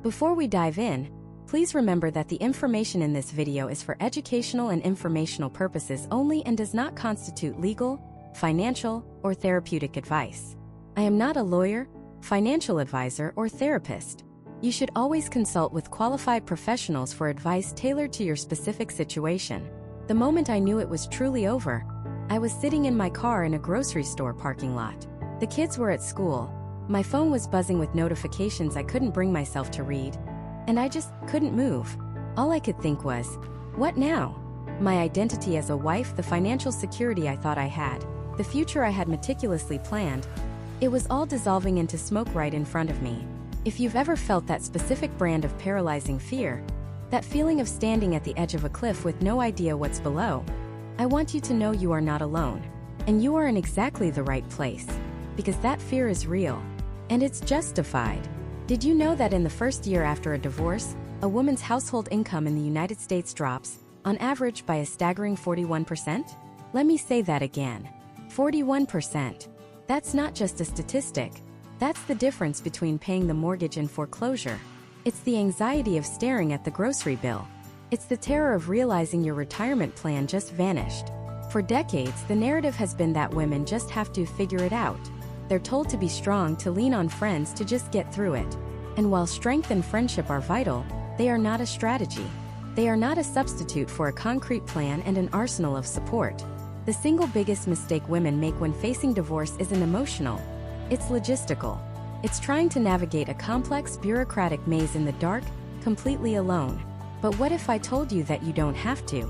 Before we dive in, please remember that the information in this video is for educational and informational purposes only and does not constitute legal, financial, or therapeutic advice. I am not a lawyer, financial advisor, or therapist. You should always consult with qualified professionals for advice tailored to your specific situation. The moment I knew it was truly over, I was sitting in my car in a grocery store parking lot. The kids were at school. My phone was buzzing with notifications I couldn't bring myself to read, and I just couldn't move. All I could think was, what now? My identity as a wife, the financial security I thought I had, the future I had meticulously planned, it was all dissolving into smoke right in front of me. If you've ever felt that specific brand of paralyzing fear, that feeling of standing at the edge of a cliff with no idea what's below, I want you to know you are not alone. And you are in exactly the right place. Because that fear is real. And it's justified. Did you know that in the first year after a divorce, a woman's household income in the United States drops, on average by a staggering 41%? Let me say that again. 41%. That's not just a statistic. That's the difference between paying the mortgage and foreclosure. It's the anxiety of staring at the grocery bill. It's the terror of realizing your retirement plan just vanished. For decades, the narrative has been that women just have to figure it out. They're told to be strong, to lean on friends, to just get through it. And while strength and friendship are vital, they are not a strategy. They are not a substitute for a concrete plan and an arsenal of support. The single biggest mistake women make when facing divorce isn't emotional. It's logistical. It's trying to navigate a complex, bureaucratic maze in the dark, completely alone. But what if I told you that you don't have to?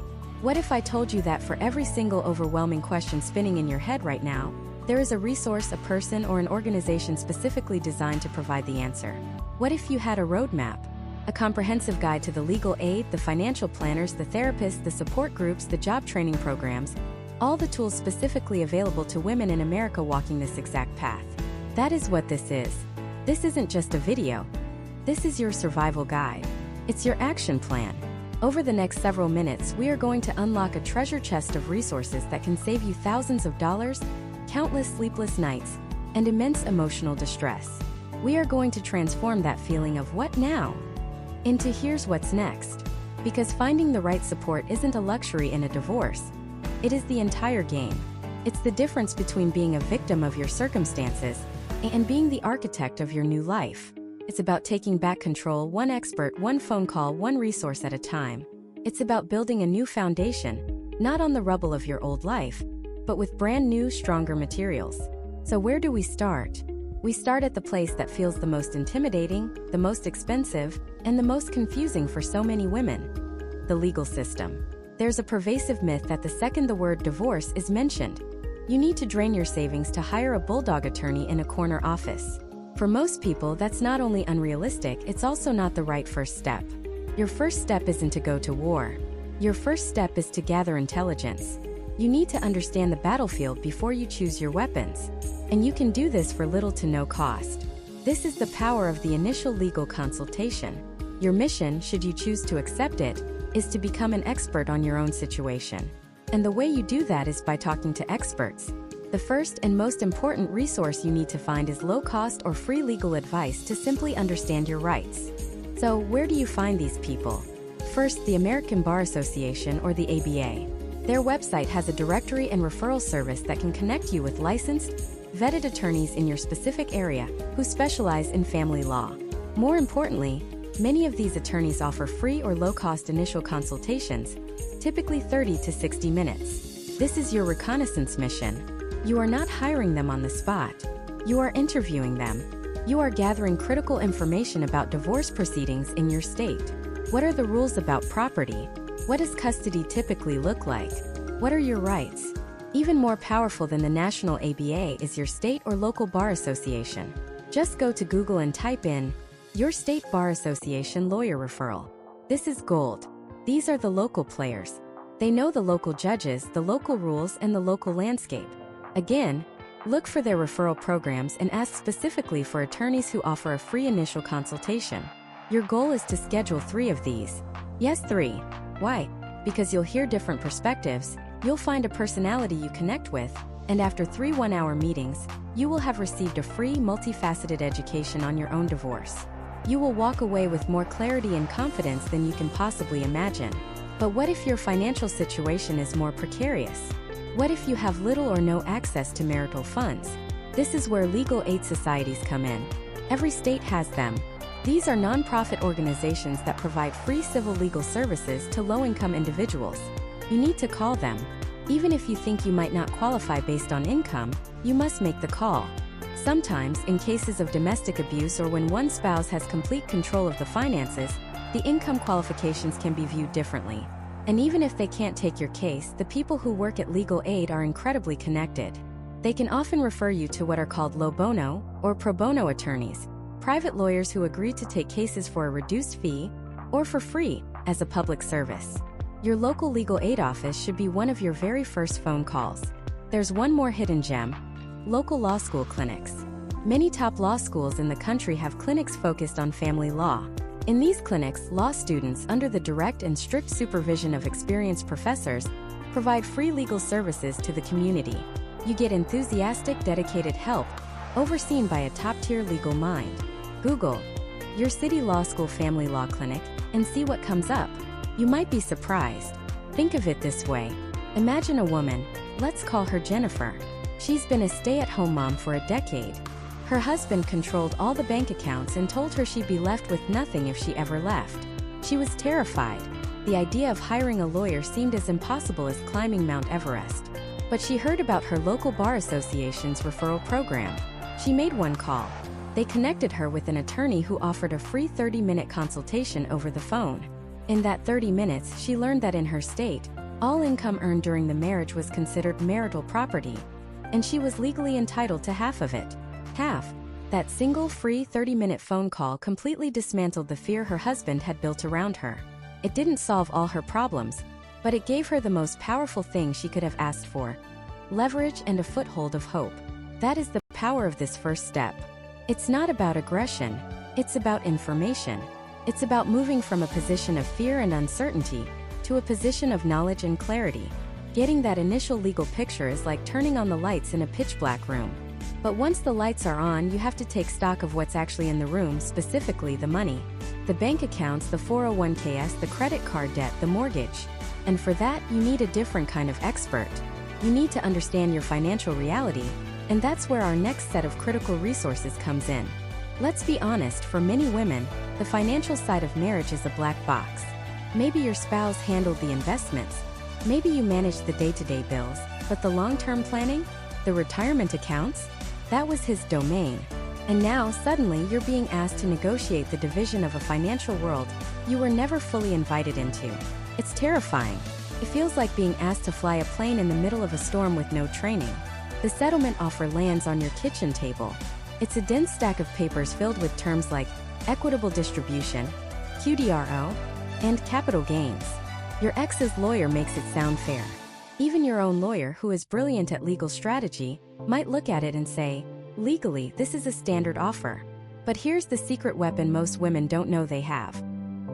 What if I told you that for every single overwhelming question spinning in your head right now, there is a resource, a person, or an organization specifically designed to provide the answer? What if you had a roadmap? A comprehensive guide to the legal aid, the financial planners, the therapists, the support groups, the job training programs, all the tools specifically available to women in America walking this exact path. That is what this is. This isn't just a video. This is your survival guide. It's your action plan. Over the next several minutes, we are going to unlock a treasure chest of resources that can save you thousands of dollars, countless sleepless nights, and immense emotional distress. We are going to transform that feeling of what now into here's what's next. Because finding the right support isn't a luxury in a divorce. It is the entire game. It's the difference between being a victim of your circumstances and being the architect of your new life. It's about taking back control, one expert, one phone call, one resource at a time. It's about building a new foundation, not on the rubble of your old life, but with brand new, stronger materials. So where do we start? We start at the place that feels the most intimidating, the most expensive, and the most confusing for so many women: the legal system. There's a pervasive myth that the second the word divorce is mentioned, you need to drain your savings to hire a bulldog attorney in a corner office. For most people, that's not only unrealistic, it's also not the right first step. Your first step isn't to go to war. Your first step is to gather intelligence. You need to understand the battlefield before you choose your weapons. And you can do this for little to no cost. This is the power of the initial legal consultation. Your mission, should you choose to accept it, is to become an expert on your own situation. And the way you do that is by talking to experts. The first and most important resource you need to find is low-cost or free legal advice to simply understand your rights. So, where do you find these people? First, the American Bar Association, or the ABA. Their website has a directory and referral service that can connect you with licensed, vetted attorneys in your specific area who specialize in family law. More importantly, many of these attorneys offer free or low-cost initial consultations, typically 30 to 60 minutes. This is your reconnaissance mission. You are not hiring them on the spot. You are interviewing them. You are gathering critical information about divorce proceedings in your state. What are the rules about property? What does custody typically look like? What are your rights? Even more powerful than the national ABA is your state or local bar association. Just go to Google and type in, "Your State Bar Association Lawyer Referral." This is gold. These are the local players. They know the local judges, the local rules, and the local landscape. Again, look for their referral programs and ask specifically for attorneys who offer a free initial consultation. Your goal is to schedule 3 of these. Yes, 3. Why? Because you'll hear different perspectives, you'll find a personality you connect with, and after 3 one-hour meetings, you will have received a free, multifaceted education on your own divorce. You will walk away with more clarity and confidence than you can possibly imagine. But what if your financial situation is more precarious? What if you have little or no access to marital funds? This is where legal aid societies come in. Every state has them. These are nonprofit organizations that provide free civil legal services to low-income individuals. You need to call them. Even if you think you might not qualify based on income, you must make the call. Sometimes, in cases of domestic abuse or when one spouse has complete control of the finances, the income qualifications can be viewed differently. And even if they can't take your case, the people who work at legal aid are incredibly connected. They can often refer you to what are called low bono or pro bono attorneys, private lawyers who agree to take cases for a reduced fee or for free as a public service. Your local legal aid office should be one of your very first phone calls. There's one more hidden gem: local law school clinics. Many top law schools in the country have clinics focused on family law. In these clinics, law students, under the direct and strict supervision of experienced professors, provide free legal services to the community. You get enthusiastic, dedicated help, overseen by a top-tier legal mind. Google your city law school family law clinic and see what comes up. You might be surprised. Think of it this way. Imagine a woman, let's call her Jennifer. She's been a stay-at-home mom for a decade. Her husband controlled all the bank accounts and told her she'd be left with nothing if she ever left. She was terrified. The idea of hiring a lawyer seemed as impossible as climbing Mount Everest. But she heard about her local bar association's referral program. She made one call. They connected her with an attorney who offered a free 30-minute consultation over the phone. In that 30 minutes, she learned that in her state, all income earned during the marriage was considered marital property, and she was legally entitled to half of it. Half. That single free 30-minute phone call completely dismantled the fear her husband had built around her. It didn't solve all her problems, but it gave her the most powerful thing she could have asked for: leverage and a foothold of hope. That is the power of this first step. It's not about aggression, it's about information. It's about moving from a position of fear and uncertainty to a position of knowledge and clarity. Getting that initial legal picture is like turning on the lights in a pitch-black room. But once the lights are on, you have to take stock of what's actually in the room, specifically the money. The bank accounts, the 401ks, the credit card debt, the mortgage. And for that, you need a different kind of expert. You need to understand your financial reality, and that's where our next set of critical resources comes in. Let's be honest, for many women, the financial side of marriage is a black box. Maybe your spouse handled the investments, maybe you managed the day-to-day bills, but the long-term planning, the retirement accounts, that was his domain. And now, suddenly, you're being asked to negotiate the division of a financial world you were never fully invited into. It's terrifying. It feels like being asked to fly a plane in the middle of a storm with no training. The settlement offer lands on your kitchen table. It's a dense stack of papers filled with terms like equitable distribution, QDRO, and capital gains. Your ex's lawyer makes it sound fair. Even your own lawyer, who is brilliant at legal strategy, might look at it and say, legally, this is a standard offer. But here's the secret weapon most women don't know they have.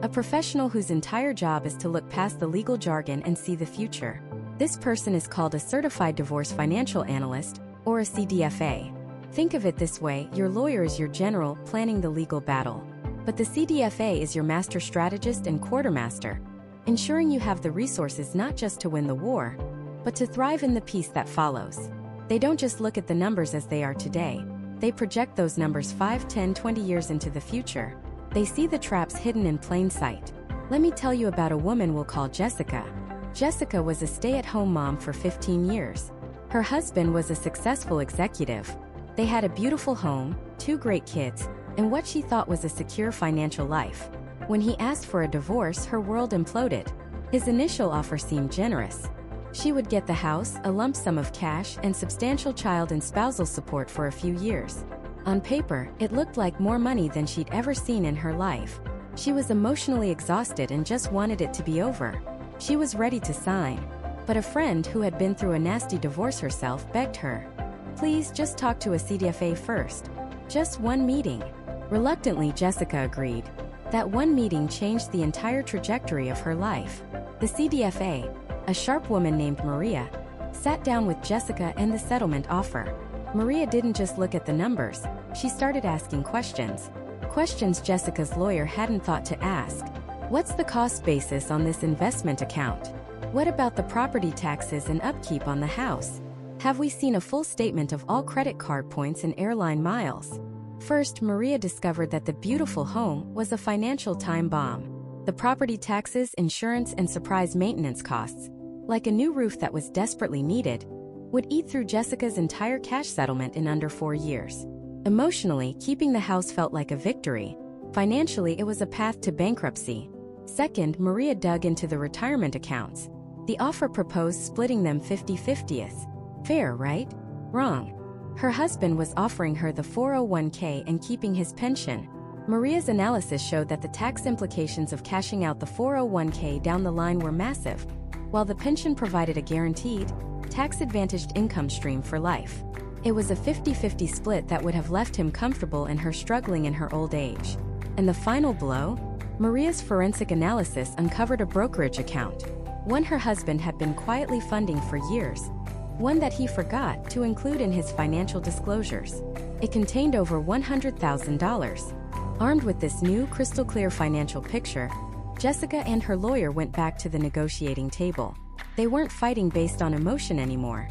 A professional whose entire job is to look past the legal jargon and see the future. This person is called a Certified Divorce Financial Analyst, or a CDFA. Think of it this way: your lawyer is your general, planning the legal battle. But the CDFA is your master strategist and quartermaster, ensuring you have the resources not just to win the war, but to thrive in the peace that follows. They don't just look at the numbers as they are today. They project those numbers 5, 10, 20 years into the future. They see the traps hidden in plain sight. Let me tell you about a woman we'll call Jessica. Jessica was a stay-at-home mom for 15 years. Her husband was a successful executive. They had a beautiful home, 2 great kids, and what she thought was a secure financial life. When he asked for a divorce, her world imploded. His initial offer seemed generous. She would get the house, a lump sum of cash, and substantial child and spousal support for a few years. On paper, it looked like more money than she'd ever seen in her life. She was emotionally exhausted and just wanted it to be over. She was ready to sign. But a friend who had been through a nasty divorce herself begged her, "Please just talk to a CDFA first. Just one meeting." Reluctantly, Jessica agreed. That one meeting changed the entire trajectory of her life. The CDFA, a sharp woman named Maria, sat down with Jessica and the settlement offer. Maria didn't just look at the numbers, she started asking questions. Questions Jessica's lawyer hadn't thought to ask. What's the cost basis on this investment account? What about the property taxes and upkeep on the house? Have we seen a full statement of all credit card points and airline miles? First, Maria discovered that the beautiful home was a financial time bomb. The property taxes, insurance, and surprise maintenance costs, like a new roof that was desperately needed, would eat through Jessica's entire cash settlement in under 4 years. Emotionally, keeping the house felt like a victory. Financially, it was a path to bankruptcy. Second, Maria dug into the retirement accounts. The offer proposed splitting them 50-50. Fair, right? Wrong. Her husband was offering her the 401k and keeping his pension. Maria's analysis showed that the tax implications of cashing out the 401k down the line were massive, while the pension provided a guaranteed, tax-advantaged income stream for life. It was a 50-50 split that would have left him comfortable and her struggling in her old age. And the final blow? Maria's forensic analysis uncovered a brokerage account, one her husband had been quietly funding for years, one that he forgot to include in his financial disclosures. It contained over $100,000. Armed with this new, crystal-clear financial picture, Jessica and her lawyer went back to the negotiating table. They weren't fighting based on emotion anymore.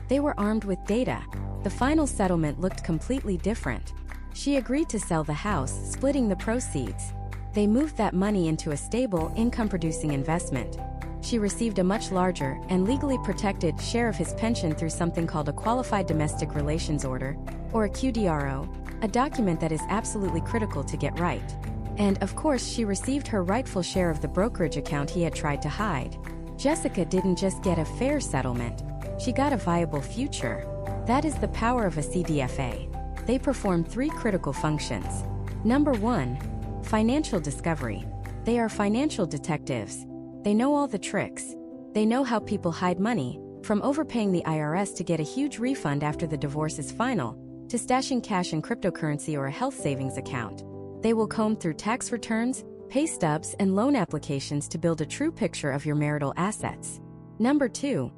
They were armed with data. The final settlement looked completely different. She agreed to sell the house, splitting the proceeds. They moved that money into a stable, income-producing investment. She received a much larger and legally protected share of his pension through something called a Qualified Domestic Relations Order, or a QDRO, a document that is absolutely critical to get right. And, of course, she received her rightful share of the brokerage account he had tried to hide. Jessica didn't just get a fair settlement. She got a viable future. That is the power of a CDFA. They perform 3 critical functions. Number 1, financial discovery. They are financial detectives. They know all the tricks. They know how people hide money, from overpaying the IRS to get a huge refund after the divorce is final, to stashing cash in cryptocurrency or a health savings account. They will comb through tax returns, pay stubs, and loan applications to build a true picture of your marital assets. Number 2,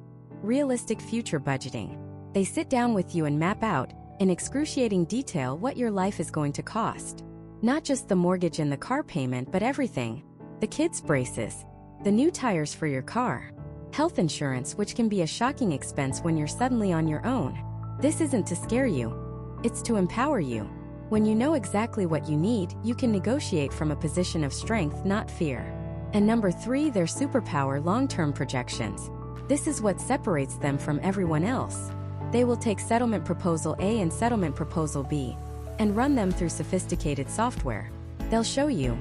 realistic future budgeting. They sit down with you and map out, in excruciating detail, what your life is going to cost. Not just the mortgage and the car payment, but everything. The kids' braces, the new tires for your car, health insurance, which can be a shocking expense when you're suddenly on your own. This isn't to scare you. It's to empower you. When you know exactly what you need, you can negotiate from a position of strength, not fear. And number 3, their superpower, long-term projections. This is what separates them from everyone else. They will take settlement proposal A and settlement proposal B and run them through sophisticated software. They'll show you.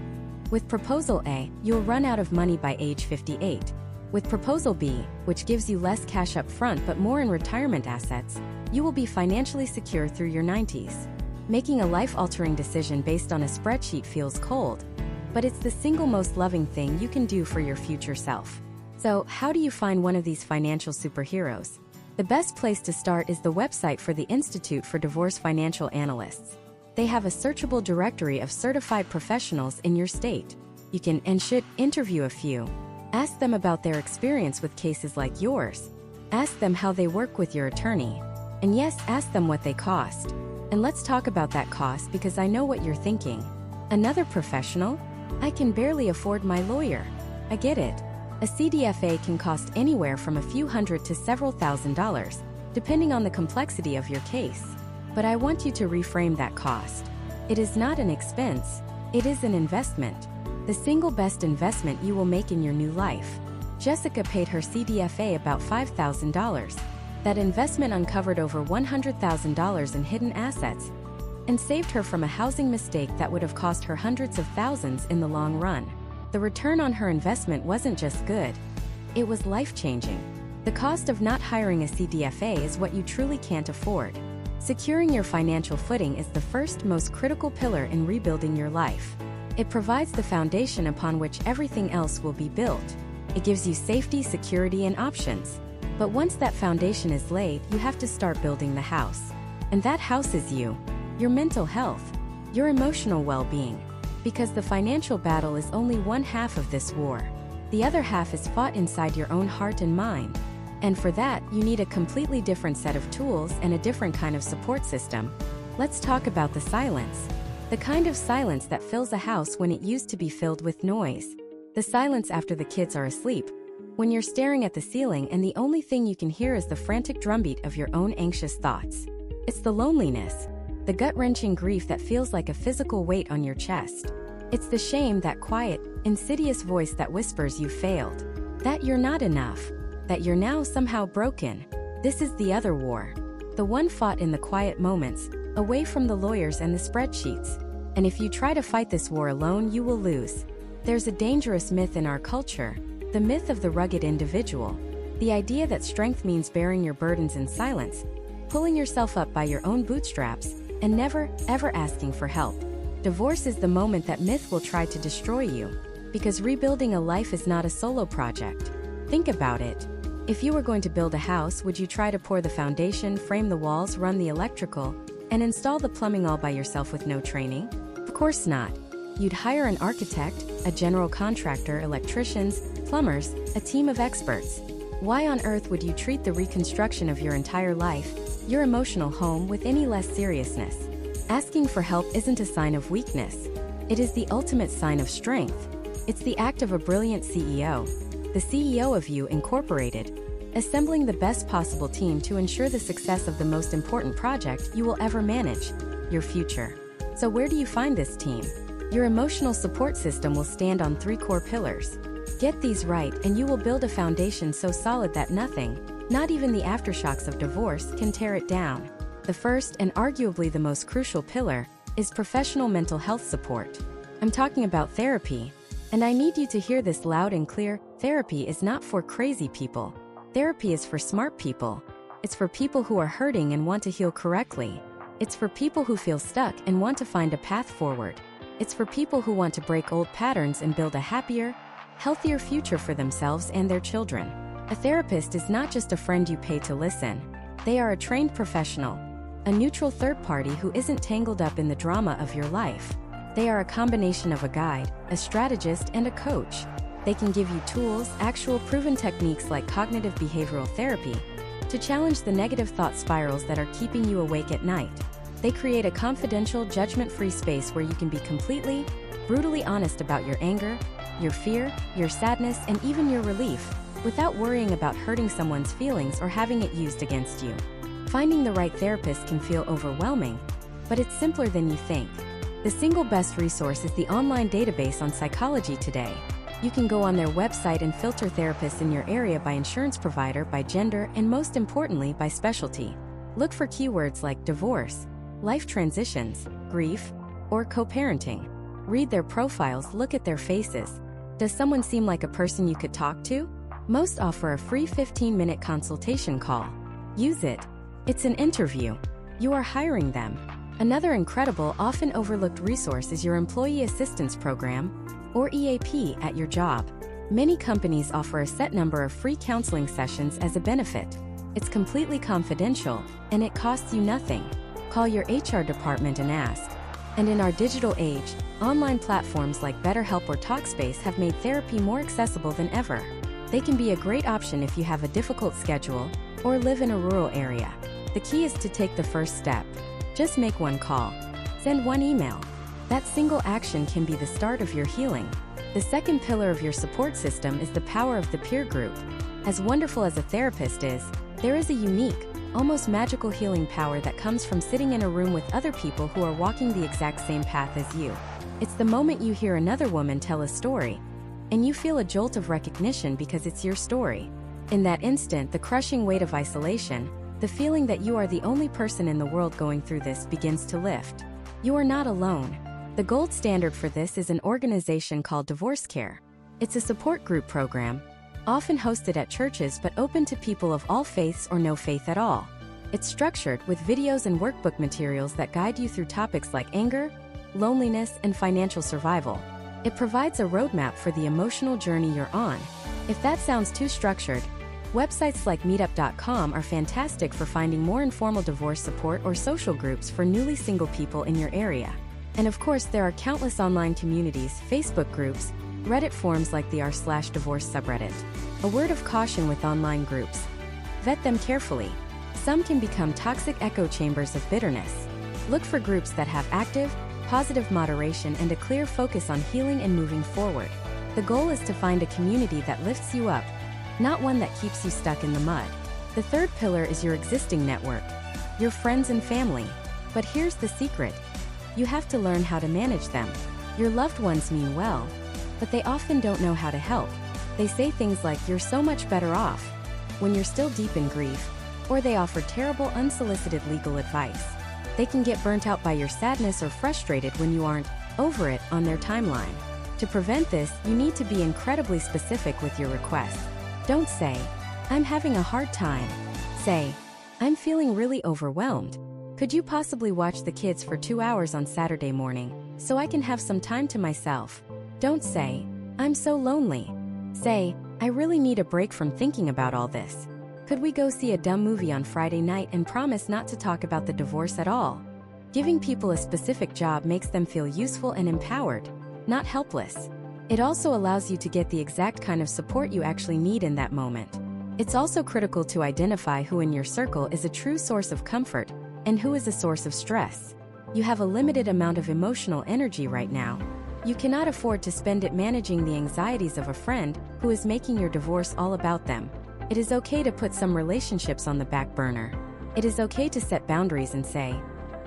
With proposal A, you'll run out of money by age 58. With proposal B, which gives you less cash up front but more in retirement assets, you will be financially secure through your 90s. Making a life-altering decision based on a spreadsheet feels cold, but it's the single most loving thing you can do for your future self. So, how do you find one of these financial superheroes? The best place to start is the website for the Institute for Divorce Financial Analysts. They have a searchable directory of certified professionals in your state. You can and should interview a few. Ask them about their experience with cases like yours. Ask them how they work with your attorney. And yes, ask them what they cost. And let's talk about that cost, because I know what you're thinking. Another professional? I can barely afford my lawyer. I get it. A CDFA can cost anywhere from a few hundred to several $1,000s, depending on the complexity of your case. But I want you to reframe that cost. It is not an expense. It is an investment. The single best investment you will make in your new life. Jessica paid her CDFA about $5,000. That investment uncovered over $100,000 in hidden assets and saved her from a housing mistake that would have cost her hundreds of thousands in the long run. The return on her investment wasn't just good. It was life-changing. The cost of not hiring a CDFA is what you truly can't afford. Securing your financial footing is the first, most critical pillar in rebuilding your life. It provides the foundation upon which everything else will be built. It gives you safety, security, and options. But once that foundation is laid, you have to start building the house. And that house is you. Your mental health. Your emotional well-being. Because the financial battle is only one half of this war. The other half is fought inside your own heart and mind. And for that, you need a completely different set of tools and a different kind of support system. Let's talk about the silence. The kind of silence that fills a house when it used to be filled with noise. The silence after the kids are asleep, when you're staring at the ceiling and the only thing you can hear is the frantic drumbeat of your own anxious thoughts. It's the loneliness, the gut-wrenching grief that feels like a physical weight on your chest. It's the shame, that quiet, insidious voice that whispers you failed, that you're not enough, that you're now somehow broken. This is the other war. The one fought in the quiet moments, away from the lawyers and the spreadsheets. And if you try to fight this war alone, you will lose. There's a dangerous myth in our culture, the myth of the rugged individual. The idea that strength means bearing your burdens in silence, pulling yourself up by your own bootstraps, and never, ever asking for help. Divorce is the moment that myth will try to destroy you, because rebuilding a life is not a solo project. Think about it. If you were going to build a house, would you try to pour the foundation, frame the walls, run the electrical, and install the plumbing all by yourself with no training? Of course not. You'd hire an architect, a general contractor, electricians, plumbers, a team of experts. Why on earth would you treat the reconstruction of your entire life, your emotional home, with any less seriousness? Asking for help isn't a sign of weakness. It is the ultimate sign of strength. It's the act of a brilliant CEO, the CEO of You Incorporated, assembling the best possible team to ensure the success of the most important project you will ever manage, your future. So where do you find this team? Your emotional support system will stand on 3 core pillars. Get these right and you will build a foundation so solid that nothing, not even the aftershocks of divorce, can tear it down. The first, and arguably the most crucial pillar, is professional mental health support. I'm talking about therapy. And I need you to hear this loud and clear. Therapy is not for crazy people. Therapy is for smart people. It's for people who are hurting and want to heal correctly. It's for people who feel stuck and want to find a path forward. It's for people who want to break old patterns and build a happier, healthier future for themselves and their children. A therapist is not just a friend you pay to listen. They are a trained professional, a neutral third party who isn't tangled up in the drama of your life. They are a combination of a guide, a strategist, and a coach. They can give you tools, actual proven techniques like cognitive behavioral therapy, to challenge the negative thought spirals that are keeping you awake at night. They create a confidential, judgment-free space where you can be completely, brutally honest about your anger, your fear, your sadness, and even your relief, without worrying about hurting someone's feelings or having it used against you. Finding the right therapist can feel overwhelming, but it's simpler than you think. The single best resource is the online database on Psychology Today. You can go on their website and filter therapists in your area by insurance provider, by gender, and most importantly, by specialty. Look for keywords like divorce, life transitions, grief, or co-parenting. Read their profiles, look at their faces. Does someone seem like a person you could talk to? Most offer a free 15-minute consultation call. Use it. It's an interview. You are hiring them. Another incredible, often overlooked resource is your Employee Assistance Program, or EAP, at your job. Many companies offer a set number of free counseling sessions as a benefit. It's completely confidential, and it costs you nothing. Call your HR department and ask. And in our digital age, online platforms like BetterHelp or Talkspace have made therapy more accessible than ever. They can be a great option if you have a difficult schedule or live in a rural area. The key is to take the first step. Just make one call. Send one email. That single action can be the start of your healing. The second pillar of your support system is the power of the peer group. As wonderful as a therapist is, there is a unique, almost magical healing power that comes from sitting in a room with other people who are walking the exact same path as you. It's the moment you hear another woman tell a story, and you feel a jolt of recognition because it's your story. In that instant, the crushing weight of isolation, the feeling that you are the only person in the world going through this, begins to lift. You are not alone. The gold standard for this is an organization called Divorce Care. It's a support group program, often hosted at churches but open to people of all faiths or no faith at all. It's structured with videos and workbook materials that guide you through topics like anger, loneliness, and financial survival. It provides a roadmap for the emotional journey you're on. If that sounds too structured, websites like meetup.com are fantastic for finding more informal divorce support or social groups for newly single people in your area. And of course, there are countless online communities, Facebook groups, Reddit forums like the r/divorce subreddit. A word of caution with online groups. Vet them carefully. Some can become toxic echo chambers of bitterness. Look for groups that have active, positive moderation, and a clear focus on healing and moving forward. The goal is to find a community that lifts you up, not one that keeps you stuck in the mud. The third pillar is your existing network, your friends and family. But here's the secret. You have to learn how to manage them. Your loved ones mean well, but they often don't know how to help. They say things like, "You're so much better off," when you're still deep in grief, or they offer terrible unsolicited legal advice. They can get burnt out by your sadness or frustrated when you aren't over it on their timeline. To prevent this, you need to be incredibly specific with your requests. Don't say, "I'm having a hard time." Say, "I'm feeling really overwhelmed. Could you possibly watch the kids for 2 hours on Saturday morning, so I can have some time to myself?" Don't say, "I'm so lonely." Say, "I really need a break from thinking about all this. Could we go see a dumb movie on Friday night and promise not to talk about the divorce at all?" Giving people a specific job makes them feel useful and empowered, not helpless. It also allows you to get the exact kind of support you actually need in that moment. It's also critical to identify who in your circle is a true source of comfort and who is a source of stress. You have a limited amount of emotional energy right now. You cannot afford to spend it managing the anxieties of a friend who is making your divorce all about them. It is okay to put some relationships on the back burner. It is okay to set boundaries and say,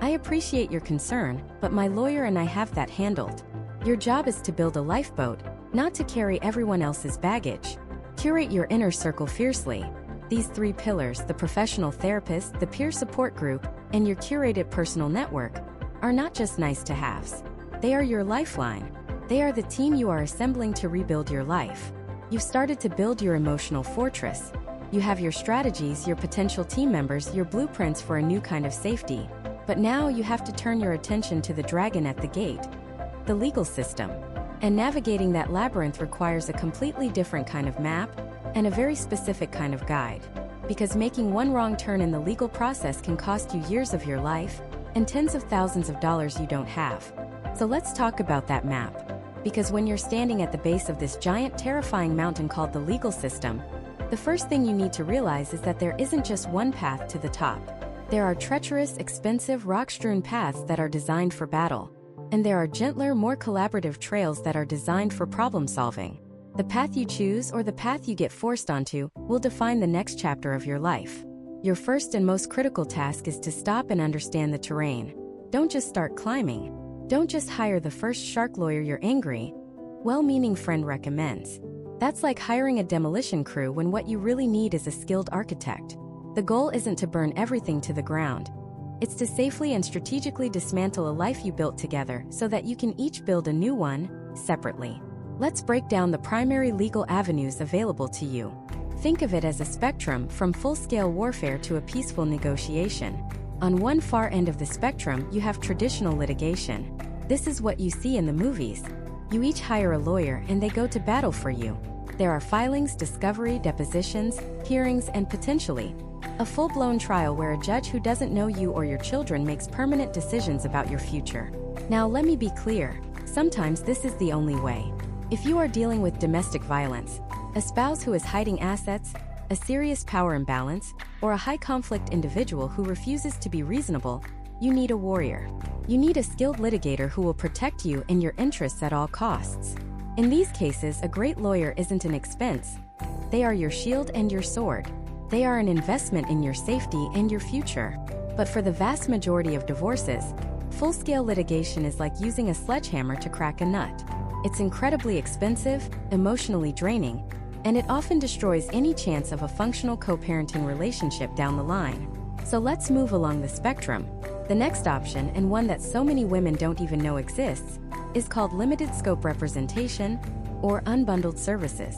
"I appreciate your concern, but my lawyer and I have that handled." Your job is to build a lifeboat, not to carry everyone else's baggage. Curate your inner circle fiercely. These three pillars, the professional therapist, the peer support group, and your curated personal network, are not just nice-to-haves. They are your lifeline. They are the team you are assembling to rebuild your life. You've started to build your emotional fortress. You have your strategies, your potential team members, your blueprints for a new kind of safety. But now you have to turn your attention to the dragon at the gate, the legal system. And navigating that labyrinth requires a completely different kind of map and a very specific kind of guide. Because making one wrong turn in the legal process can cost you years of your life and tens of thousands of dollars you don't have. So let's talk about that map. Because when you're standing at the base of this giant, terrifying mountain called the legal system, the first thing you need to realize is that there isn't just one path to the top. There are treacherous, expensive, rock-strewn paths that are designed for battle. And there are gentler, more collaborative trails that are designed for problem-solving. The path you choose or the path you get forced onto will define the next chapter of your life. Your first and most critical task is to stop and understand the terrain. Don't just start climbing. Don't just hire the first shark lawyer your angry, well-meaning friend recommends. That's like hiring a demolition crew when what you really need is a skilled architect. The goal isn't to burn everything to the ground. It's to safely and strategically dismantle a life you built together so that you can each build a new one, separately. Let's break down the primary legal avenues available to you. Think of it as a spectrum from full-scale warfare to a peaceful negotiation. On one far end of the spectrum, you have traditional litigation. This is what you see in the movies. You each hire a lawyer and they go to battle for you. There are filings, discovery, depositions, hearings, and potentially a full-blown trial where a judge who doesn't know you or your children makes permanent decisions about your future. Now let me be clear, sometimes this is the only way. If you are dealing with domestic violence, a spouse who is hiding assets, a serious power imbalance, or a high-conflict individual who refuses to be reasonable, you need a warrior. You need a skilled litigator who will protect you and your interests at all costs. In these cases, a great lawyer isn't an expense. They are your shield and your sword. They are an investment in your safety and your future. But for the vast majority of divorces, full-scale litigation is like using a sledgehammer to crack a nut. It's incredibly expensive, emotionally draining, and it often destroys any chance of a functional co-parenting relationship down the line. So let's move along the spectrum. The next option, and one that so many women don't even know exists, is called limited scope representation or unbundled services.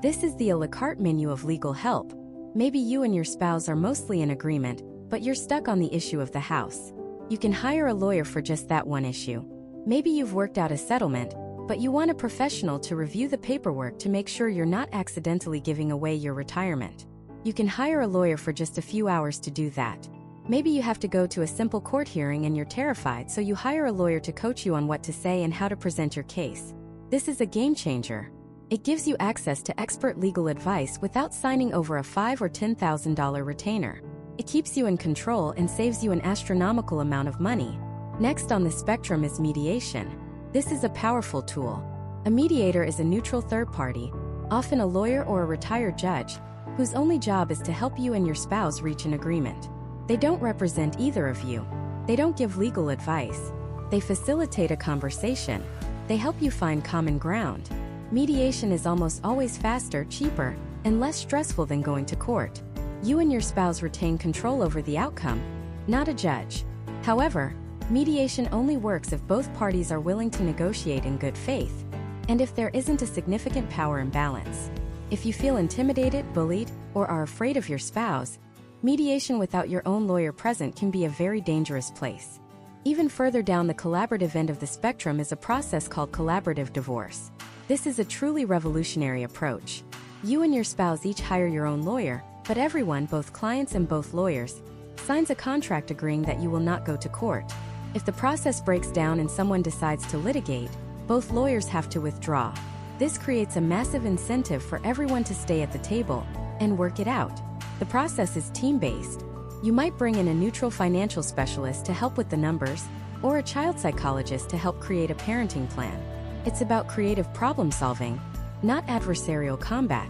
This is the a la carte menu of legal help. Maybe you and your spouse are mostly in agreement, but you're stuck on the issue of the house. You can hire a lawyer for just that one issue. Maybe you've worked out a settlement, but you want a professional to review the paperwork to make sure you're not accidentally giving away your retirement. You can hire a lawyer for just a few hours to do that. Maybe you have to go to a simple court hearing and you're terrified, so you hire a lawyer to coach you on what to say and how to present your case. This is a game changer. It gives you access to expert legal advice without signing over a $5,000 or $10,000 retainer. It keeps you in control and saves you an astronomical amount of money. Next on the spectrum is mediation. This is a powerful tool. A mediator is a neutral third party, often a lawyer or a retired judge, whose only job is to help you and your spouse reach an agreement. They don't represent either of you. They don't give legal advice. They facilitate a conversation. They help you find common ground. Mediation is almost always faster, cheaper, and less stressful than going to court. You and your spouse retain control over the outcome, not a judge. However, mediation only works if both parties are willing to negotiate in good faith, and if there isn't a significant power imbalance. If you feel intimidated, bullied, or are afraid of your spouse, mediation without your own lawyer present can be a very dangerous place. Even further down the collaborative end of the spectrum is a process called collaborative divorce. This is a truly revolutionary approach. You and your spouse each hire your own lawyer, but everyone, both clients and both lawyers, signs a contract agreeing that you will not go to court. If the process breaks down and someone decides to litigate, both lawyers have to withdraw. This creates a massive incentive for everyone to stay at the table and work it out. The process is team-based. You might bring in a neutral financial specialist to help with the numbers, or a child psychologist to help create a parenting plan. It's about creative problem-solving, not adversarial combat.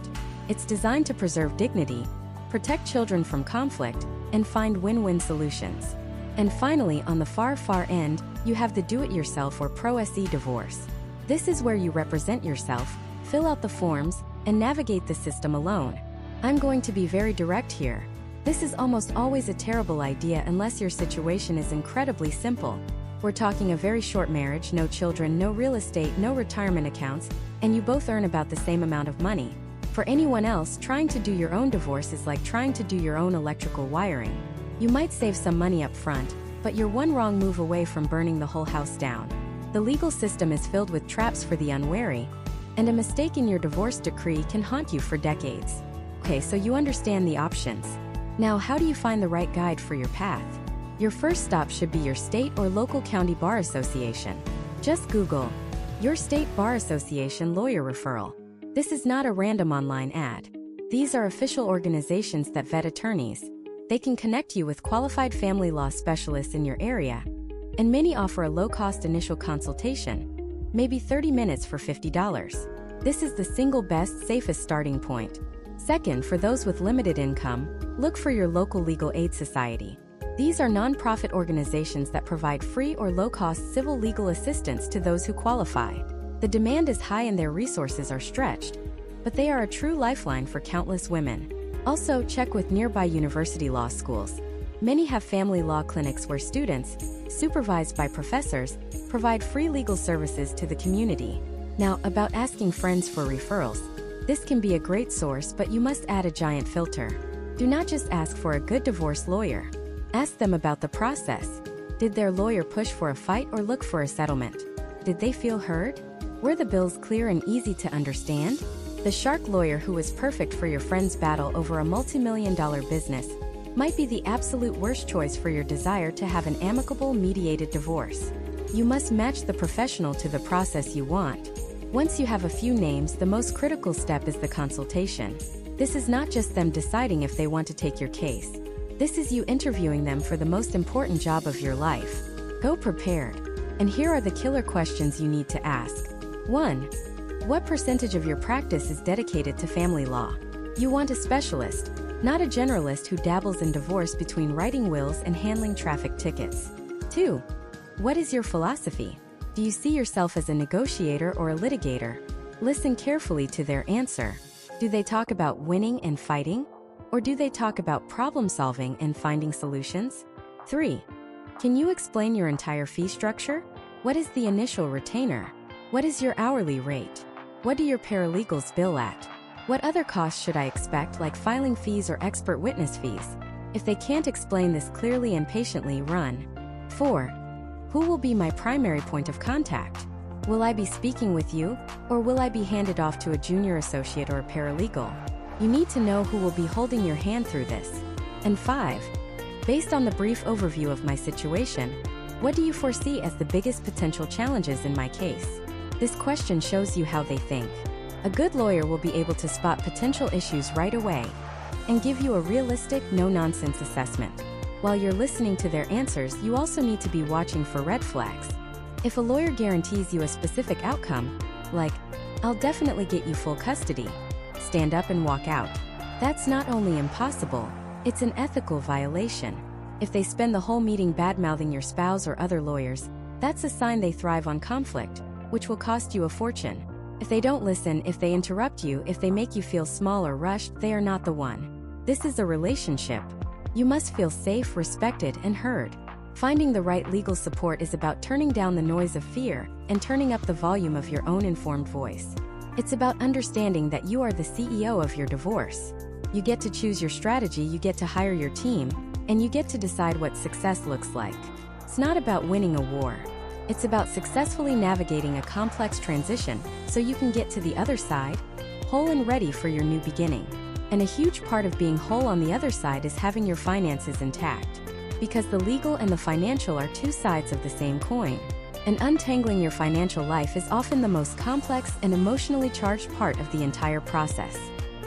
It's designed to preserve dignity, protect children from conflict, and find win-win solutions. And finally, on the far end, you have the do-it-yourself or pro-se divorce. This is where you represent yourself, fill out the forms, and navigate the system alone. I'm going to be very direct here. This is almost always a terrible idea unless your situation is incredibly simple. We're talking a very short marriage, no children, no real estate, no retirement accounts, and you both earn about the same amount of money. For anyone else, trying to do your own divorce is like trying to do your own electrical wiring. You might save some money up front, but you're one wrong move away from burning the whole house down. The legal system is filled with traps for the unwary, and a mistake in your divorce decree can haunt you for decades. Okay, so you understand the options. Now, how do you find the right guide for your path? Your first stop should be your state or local county bar association. Just Google your state bar association lawyer referral. This is not a random online ad. These are official organizations that vet attorneys. They can connect you with qualified family law specialists in your area, and many offer a low-cost initial consultation, maybe 30 minutes for $50. This is the single best, safest starting point. Second, for those with limited income, look for your local legal aid society. These are nonprofit organizations that provide free or low-cost civil legal assistance to those who qualify. The demand is high and their resources are stretched, but they are a true lifeline for countless women. Also, check with nearby university law schools. Many have family law clinics where students, supervised by professors, provide free legal services to the community. Now, about asking friends for referrals. This can be a great source, but you must add a giant filter. Do not just ask for a good divorce lawyer. Ask them about the process. Did their lawyer push for a fight or look for a settlement? Did they feel heard? Were the bills clear and easy to understand? The shark lawyer who is perfect for your friend's battle over a multi-million-dollar business might be the absolute worst choice for your desire to have an amicable, mediated divorce. You must match the professional to the process you want. Once you have a few names, the most critical step is the consultation. This is not just them deciding if they want to take your case. This is you interviewing them for the most important job of your life. Go prepared. And here are the killer questions you need to ask. 1. What percentage of your practice is dedicated to family law? You want a specialist, not a generalist who dabbles in divorce between writing wills and handling traffic tickets. 2. What is your philosophy? Do you see yourself as a negotiator or a litigator? Listen carefully to their answer. Do they talk about winning and fighting? Or do they talk about problem solving and finding solutions? 3. Can you explain your entire fee structure? What is the initial retainer? What is your hourly rate? What do your paralegals bill at? What other costs should I expect, like filing fees or expert witness fees? If they can't explain this clearly and patiently, run. 4. Who will be my primary point of contact? Will I be speaking with you, or will I be handed off to a junior associate or a paralegal? You need to know who will be holding your hand through this. And 5. Based on the brief overview of my situation, what do you foresee as the biggest potential challenges in my case? This question shows you how they think. A good lawyer will be able to spot potential issues right away and give you a realistic, no-nonsense assessment. While you're listening to their answers, you also need to be watching for red flags. If a lawyer guarantees you a specific outcome, like, "I'll definitely get you full custody, stand up and walk out," that's not only impossible, it's an ethical violation. If they spend the whole meeting bad-mouthing your spouse or other lawyers, that's a sign they thrive on conflict, which will cost you a fortune. If they don't listen, if they interrupt you, if they make you feel small or rushed, they are not the one. This is a relationship. You must feel safe, respected, and heard. Finding the right legal support is about turning down the noise of fear and turning up the volume of your own informed voice. It's about understanding that you are the CEO of your divorce. You get to choose your strategy, you get to hire your team, and you get to decide what success looks like. It's not about winning a war. It's about successfully navigating a complex transition so you can get to the other side, whole and ready for your new beginning. And a huge part of being whole on the other side is having your finances intact. Because the legal and the financial are two sides of the same coin. And untangling your financial life is often the most complex and emotionally charged part of the entire process.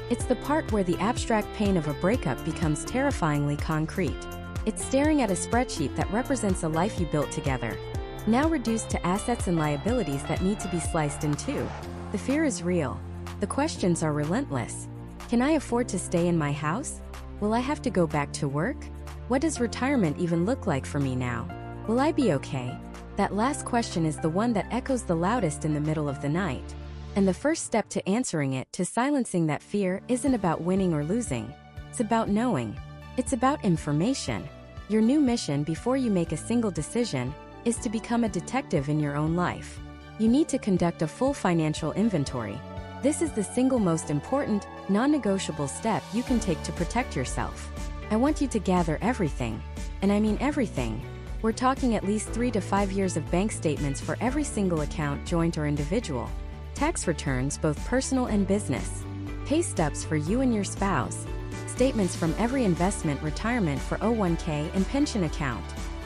It's the part where the abstract pain of a breakup becomes terrifyingly concrete. It's staring at a spreadsheet that represents a life you built together, now reduced to assets and liabilities that need to be sliced in two. The fear is real. The questions are relentless. Can I afford to stay in my house? Will I have to go back to work? What does retirement even look like for me now? Will I be okay? That last question is the one that echoes the loudest in the middle of the night. And the first step to answering it, to silencing that fear, isn't about winning or losing. It's about knowing. It's about information. Your new mission before you make a single decision is to become a detective in your own life. You need to conduct a full financial inventory. This is the single most important, non-negotiable step you can take to protect yourself. I want you to gather everything, and I mean everything. We're talking at least 3 to 5 years of bank statements for every single account, joint or individual. Tax returns, both personal and business. Pay stubs for you and your spouse. Statements from every investment, retirement, 401k, and pension account.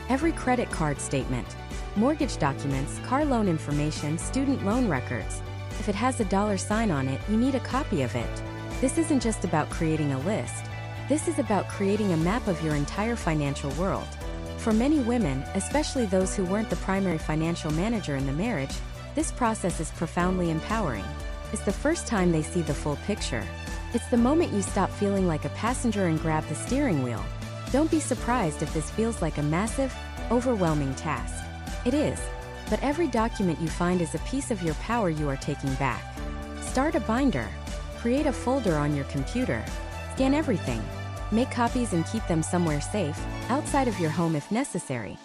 Every credit card statement. Mortgage documents, car loan information, student loan records. If it has a dollar sign on it, you need a copy of it. This isn't just about creating a list. This is about creating a map of your entire financial world. For many women, especially those who weren't the primary financial manager in the marriage, this process is profoundly empowering. It's the first time they see the full picture. It's the moment you stop feeling like a passenger and grab the steering wheel. Don't be surprised if this feels like a massive, overwhelming task. It is. But every document you find is a piece of your power you are taking back. Start a binder. Create a folder on your computer. Scan everything. Make copies and keep them somewhere safe, outside of your home if necessary.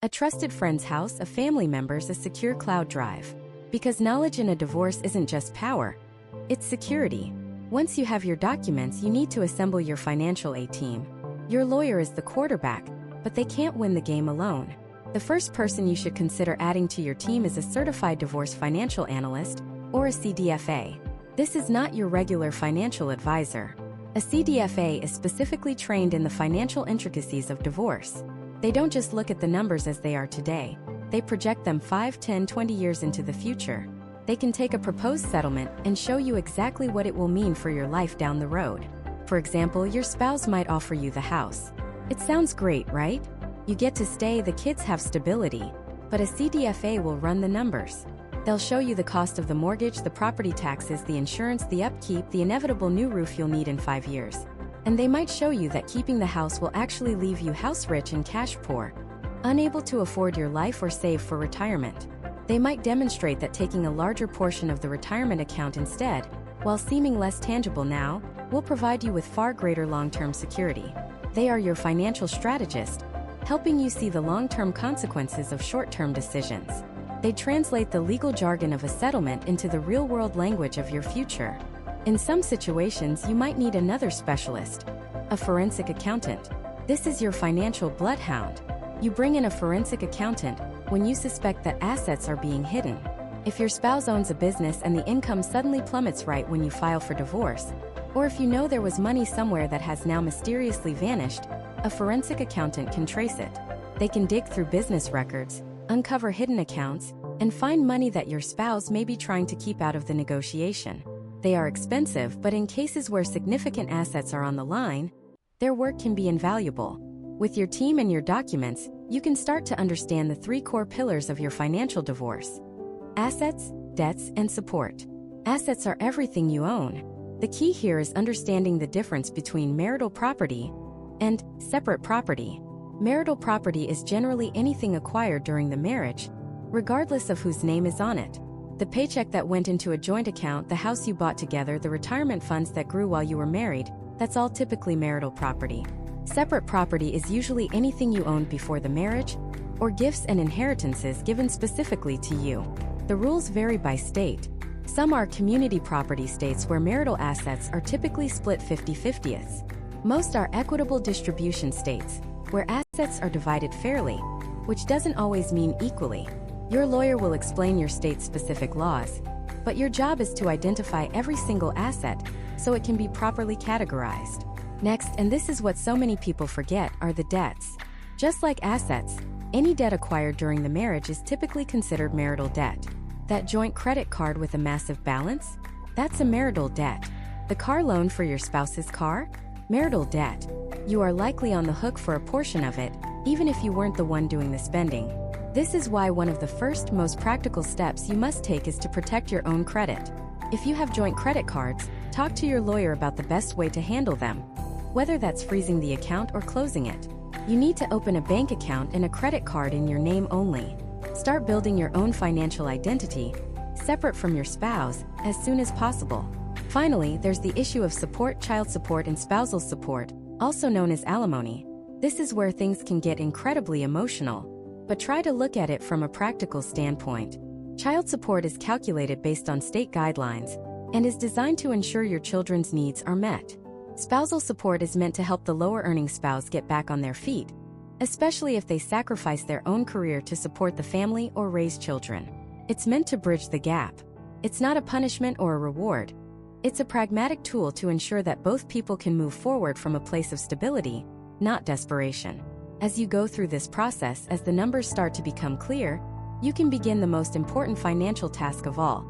A trusted friend's house, a family member's, a secure cloud drive. Because knowledge in a divorce isn't just power, it's security. Once you have your documents, you need to assemble your financial A-team. Your lawyer is the quarterback, but they can't win the game alone. The first person you should consider adding to your team is a certified divorce financial analyst, or a CDFA. This is not your regular financial advisor. A CDFA is specifically trained in the financial intricacies of divorce. They don't just look at the numbers as they are today. They project them 5, 10, 20 years into the future. They can take a proposed settlement and show you exactly what it will mean for your life down the road. For example, your spouse might offer you the house. It sounds great, right? You get to stay, the kids have stability. But a CDFA will run the numbers. They'll show you the cost of the mortgage, the property taxes, the insurance, the upkeep, the inevitable new roof you'll need in 5 years. And they might show you that keeping the house will actually leave you house rich and cash poor, unable to afford your life or save for retirement. They might demonstrate that taking a larger portion of the retirement account instead, while seeming less tangible now, will provide you with far greater long-term security. They are your financial strategist, helping you see the long-term consequences of short-term decisions. They translate the legal jargon of a settlement into the real-world language of your future. In some situations, you might need another specialist, a forensic accountant. This is your financial bloodhound. You bring in a forensic accountant when you suspect that assets are being hidden. If your spouse owns a business and the income suddenly plummets right when you file for divorce, or if you know there was money somewhere that has now mysteriously vanished, a forensic accountant can trace it. They can dig through business records, uncover hidden accounts, and find money that your spouse may be trying to keep out of the negotiation. They are expensive, but in cases where significant assets are on the line, their work can be invaluable. With your team and your documents, you can start to understand the 3 core pillars of your financial divorce: assets, debts, and support. Assets are everything you own. The key here is understanding the difference between marital property and separate property. Marital property is generally anything acquired during the marriage, regardless of whose name is on it. The paycheck that went into a joint account, the house you bought together, the retirement funds that grew while you were married, that's all typically marital property. Separate property is usually anything you owned before the marriage, or gifts and inheritances given specifically to you. The rules vary by state. Some are community property states where marital assets are typically split 50-50. Most are equitable distribution states, where assets are divided fairly, which doesn't always mean equally. Your lawyer will explain your state's specific laws, but your job is to identify every single asset so it can be properly categorized. Next, and this is what so many people forget, are the debts. Just like assets, any debt acquired during the marriage is typically considered marital debt. That joint credit card with a massive balance? That's a marital debt. The car loan for your spouse's car? Marital debt. You are likely on the hook for a portion of it, even if you weren't the one doing the spending. This is why one of the first, most practical steps you must take is to protect your own credit. If you have joint credit cards, talk to your lawyer about the best way to handle them, whether that's freezing the account or closing it. You need to open a bank account and a credit card in your name only. Start building your own financial identity, separate from your spouse, as soon as possible. Finally, there's the issue of support, child support and spousal support, also known as alimony. This is where things can get incredibly emotional, but try to look at it from a practical standpoint. Child support is calculated based on state guidelines and is designed to ensure your children's needs are met. Spousal support is meant to help the lower-earning spouse get back on their feet, especially if they sacrifice their own career to support the family or raise children. It's meant to bridge the gap. It's not a punishment or a reward. It's a pragmatic tool to ensure that both people can move forward from a place of stability, not desperation. As you go through this process, as the numbers start to become clear, you can begin the most important financial task of all: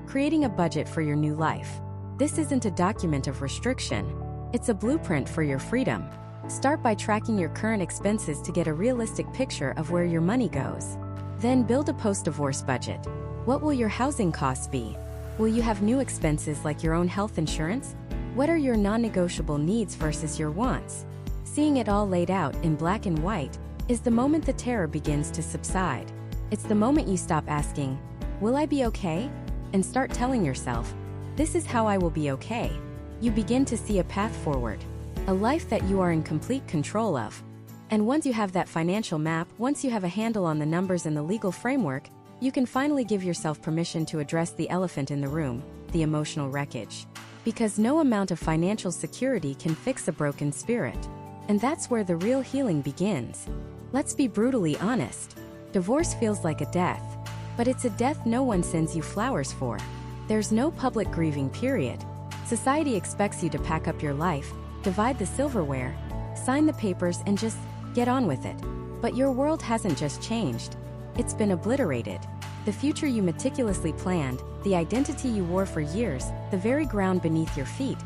creating a budget for your new life. This isn't a document of restriction. It's a blueprint for your freedom. Start by tracking your current expenses to get a realistic picture of where your money goes. Then build a post-divorce budget. What will your housing costs be? Will you have new expenses like your own health insurance? What are your non-negotiable needs versus your wants? Seeing it all laid out in black and white is the moment the terror begins to subside. It's the moment you stop asking, "Will I be okay?" and start telling yourself, "This is how I will be okay." You begin to see a path forward, a life that you are in complete control of. And once you have that financial map, once you have a handle on the numbers and the legal framework, you can finally give yourself permission to address the elephant in the room, the emotional wreckage. Because no amount of financial security can fix a broken spirit. And that's where the real healing begins. Let's be brutally honest. Divorce feels like a death, but it's a death no one sends you flowers for. There's no public grieving period. Society expects you to pack up your life, divide the silverware, sign the papers, and just get on with it. But your world hasn't just changed. It's been obliterated. The future you meticulously planned, the identity you wore for years, the very ground beneath your feet,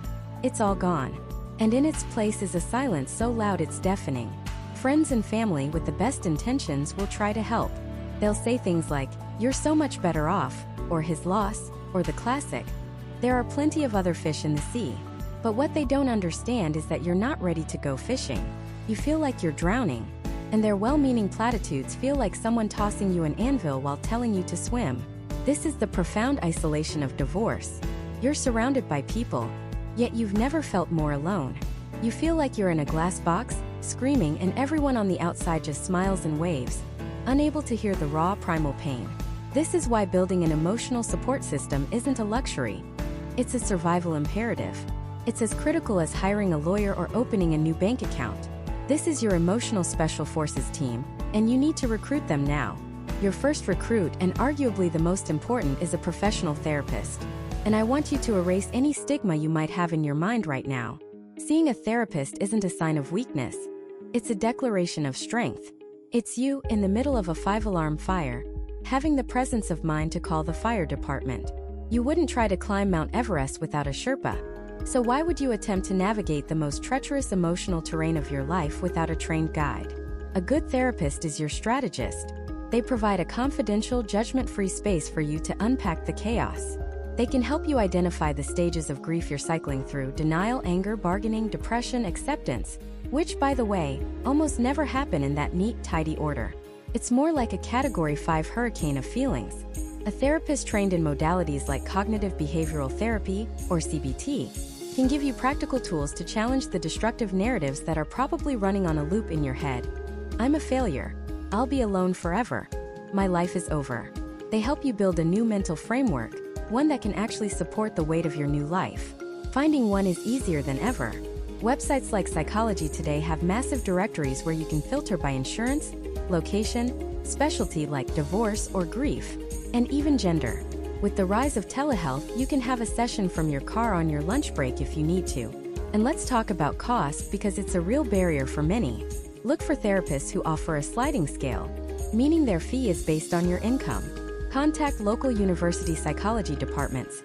it's all gone. And in its place is a silence so loud it's deafening. Friends and family with the best intentions will try to help. They'll say things like, "You're so much better off," or "His loss," or the classic, "There are plenty of other fish in the sea." But what they don't understand is that you're not ready to go fishing. You feel like you're drowning. And their well-meaning platitudes feel like someone tossing you an anvil while telling you to swim. This is the profound isolation of divorce. You're surrounded by people, yet you've never felt more alone. You feel like you're in a glass box, screaming, and everyone on the outside just smiles and waves, unable to hear the raw, primal pain. This is why building an emotional support system isn't a luxury. It's a survival imperative. It's as critical as hiring a lawyer or opening a new bank account. This is your emotional special forces team, and you need to recruit them now. Your first recruit, and arguably the most important, is a professional therapist. And I want you to erase any stigma you might have in your mind right now. Seeing a therapist isn't a sign of weakness. It's a declaration of strength. It's you, in the middle of a 5-alarm fire, having the presence of mind to call the fire department. You wouldn't try to climb Mount Everest without a Sherpa. So why would you attempt to navigate the most treacherous emotional terrain of your life without a trained guide? A good therapist is your strategist. They provide a confidential, judgment-free space for you to unpack the chaos. They can help you identify the stages of grief you're cycling through: denial, anger, bargaining, depression, acceptance, which, by the way, almost never happen in that neat, tidy order. It's more like a Category 5 hurricane of feelings. A therapist trained in modalities like cognitive behavioral therapy, or CBT, can give you practical tools to challenge the destructive narratives that are probably running on a loop in your head. I'm a failure. I'll be alone forever. My life is over. They help you build a new mental framework, one that can actually support the weight of your new life. Finding one is easier than ever. Websites like Psychology Today have massive directories where you can filter by insurance, location, specialty like divorce or grief, and even gender. With the rise of telehealth, you can have a session from your car on your lunch break if you need to. And let's talk about cost, because it's a real barrier for many. Look for therapists who offer a sliding scale, meaning their fee is based on your income. Contact local university psychology departments.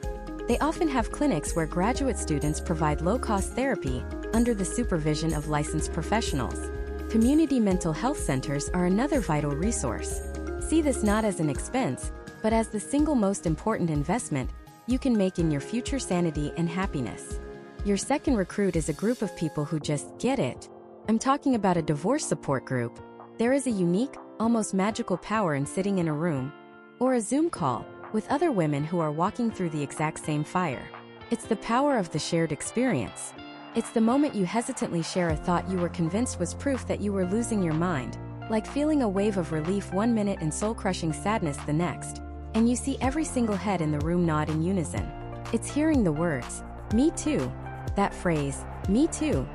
They often have clinics where graduate students provide low-cost therapy under the supervision of licensed professionals. Community mental health centers are another vital resource. See this not as an expense, but as the single most important investment you can make in your future sanity and happiness. Your second recruit is a group of people who just get it. I'm talking about a divorce support group. There is a unique, almost magical power in sitting in a room or a Zoom call with other women who are walking through the exact same fire. It's the power of the shared experience. It's the moment you hesitantly share a thought you were convinced was proof that you were losing your mind, like feeling a wave of relief one minute and soul-crushing sadness the next, and you see every single head in the room nod in unison. It's hearing the words, "Me too." That phrase, "Me too,"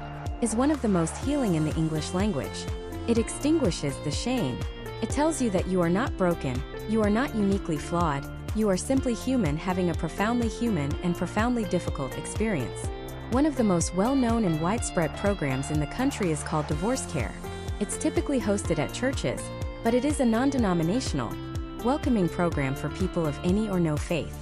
is one of the most healing in the English language. It extinguishes the shame. It tells you that you are not broken, you are not uniquely flawed, you are simply human having a profoundly human and profoundly difficult experience. One of the most well-known and widespread programs in the country is called divorce care. It's typically hosted at churches, but it is a non-denominational, welcoming program for people of any or no faith.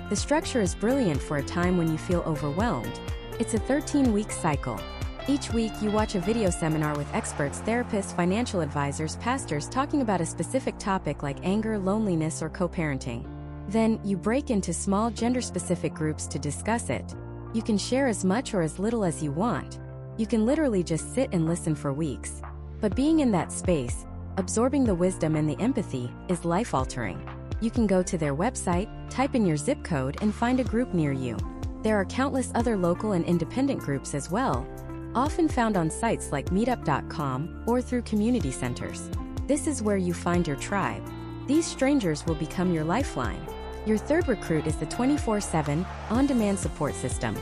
The structure is brilliant for a time when you feel overwhelmed. It's a 13-week cycle. Each week, you watch a video seminar with experts, therapists, financial advisors, pastors talking about a specific topic like anger, loneliness, or co-parenting. Then, you break into small gender-specific groups to discuss it. You can share as much or as little as you want. You can literally just sit and listen for weeks. But being in that space, absorbing the wisdom and the empathy, is life-altering. You can go to their website, type in your zip code, and find a group near you. There are countless other local and independent groups as well, often found on sites like meetup.com or through community centers. This is where you find your tribe. These strangers will become your lifeline. Your third recruit is the 24/7, on-demand support system.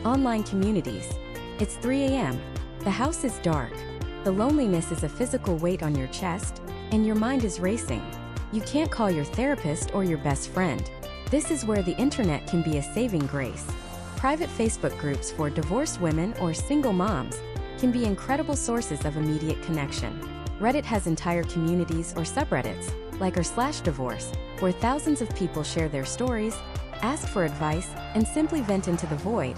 Online communities. It's 3 a.m. The house is dark. The loneliness is a physical weight on your chest, and your mind is racing. You can't call your therapist or your best friend. This is where the internet can be a saving grace. Private Facebook groups for divorced women or single moms can be incredible sources of immediate connection. Reddit has entire communities or subreddits, like r/divorce, where thousands of people share their stories, ask for advice, and simply vent into the void,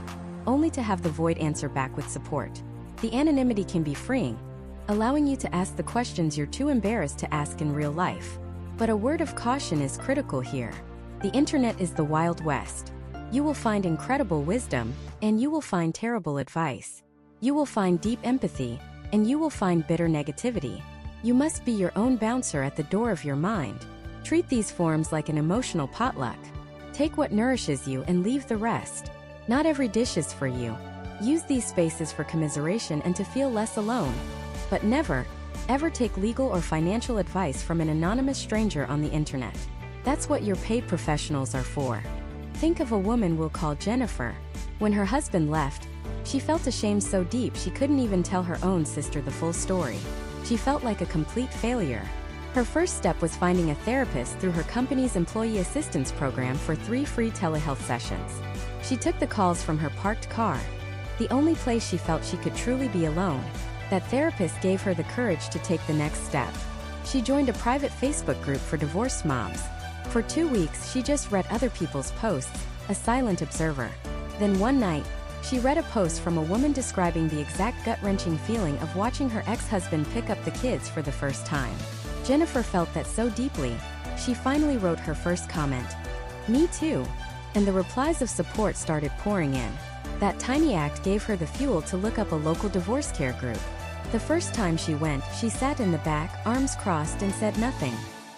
only to have the void answer back with support. The anonymity can be freeing, allowing you to ask the questions you're too embarrassed to ask in real life. But a word of caution is critical here. The internet is the Wild West. You will find incredible wisdom, and you will find terrible advice. You will find deep empathy, and you will find bitter negativity. You must be your own bouncer at the door of your mind. Treat these forums like an emotional potluck. Take what nourishes you and leave the rest. Not every dish is for you. Use these spaces for commiseration and to feel less alone. But never, ever take legal or financial advice from an anonymous stranger on the internet. That's what your paid professionals are for. Think of a woman we'll call Jennifer. When her husband left, she felt ashamed so deep she couldn't even tell her own sister the full story. She felt like a complete failure. Her first step was finding a therapist through her company's employee assistance program for 3 free telehealth sessions. She took the calls from her parked car, the only place she felt she could truly be alone. That therapist gave her the courage to take the next step. She joined a private Facebook group for divorced moms. For 2 weeks, she just read other people's posts, a silent observer. Then one night, She read a post from a woman describing the exact gut-wrenching feeling of watching her ex-husband pick up the kids for the first time. Jennifer felt that so deeply, she finally wrote her first comment. "Me too." And the replies of support started pouring in. That tiny act gave her the fuel to look up a local divorce care group. The first time she went, she sat in the back, arms crossed, and said nothing.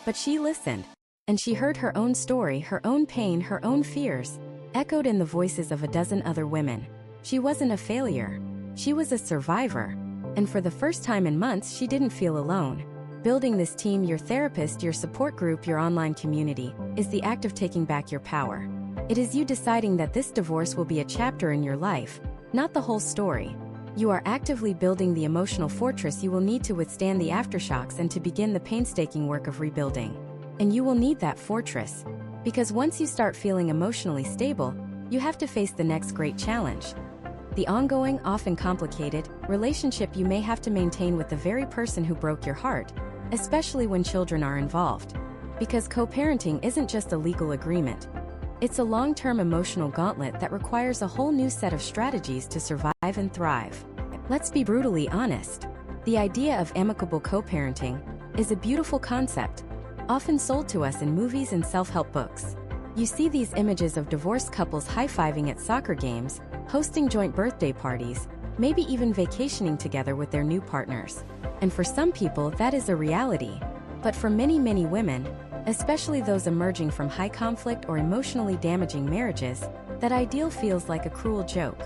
But she listened. And she heard her own story, her own pain, her own fears, echoed in the voices of a dozen other women. She wasn't a failure. She was a survivor. And for the first time in months, she didn't feel alone. Building this team, your therapist, your support group, your online community, is the act of taking back your power. It is you deciding that this divorce will be a chapter in your life, not the whole story. You are actively building the emotional fortress you will need to withstand the aftershocks and to begin the painstaking work of rebuilding. And you will need that fortress, because once you start feeling emotionally stable, you have to face the next great challenge. The ongoing, often complicated, relationship you may have to maintain with the very person who broke your heart, especially when children are involved. Because co-parenting isn't just a legal agreement. It's a long-term emotional gauntlet that requires a whole new set of strategies to survive and thrive. Let's be brutally honest. The idea of amicable co-parenting is a beautiful concept, often sold to us in movies and self-help books. You see these images of divorced couples high-fiving at soccer games, hosting joint birthday parties, maybe even vacationing together with their new partners. And for some people, that is a reality. But for many, many women, especially those emerging from high-conflict or emotionally damaging marriages, that ideal feels like a cruel joke.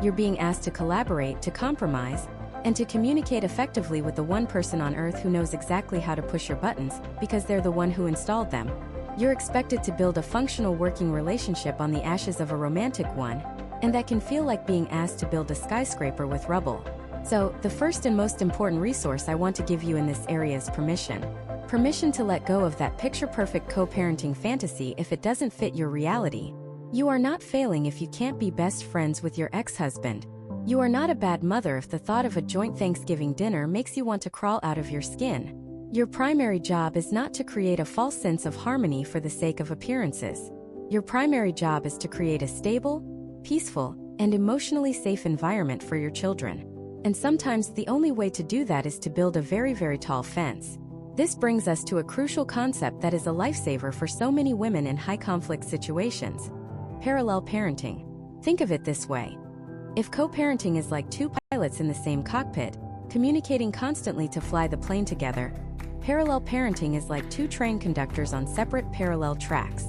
You're being asked to collaborate, to compromise, and to communicate effectively with the one person on earth who knows exactly how to push your buttons, because they're the one who installed them. You're expected to build a functional working relationship on the ashes of a romantic one, and that can feel like being asked to build a skyscraper with rubble. So, the first and most important resource I want to give you in this area is permission. Permission to let go of that picture-perfect co-parenting fantasy if it doesn't fit your reality. You are not failing if you can't be best friends with your ex-husband. You are not a bad mother if the thought of a joint Thanksgiving dinner makes you want to crawl out of your skin. Your primary job is not to create a false sense of harmony for the sake of appearances. Your primary job is to create a stable, peaceful, and emotionally safe environment for your children. And sometimes the only way to do that is to build a very, very tall fence. This brings us to a crucial concept that is a lifesaver for so many women in high-conflict situations: parallel parenting. Think of it this way. If co-parenting is like two pilots in the same cockpit, communicating constantly to fly the plane together, parallel parenting is like two train conductors on separate parallel tracks.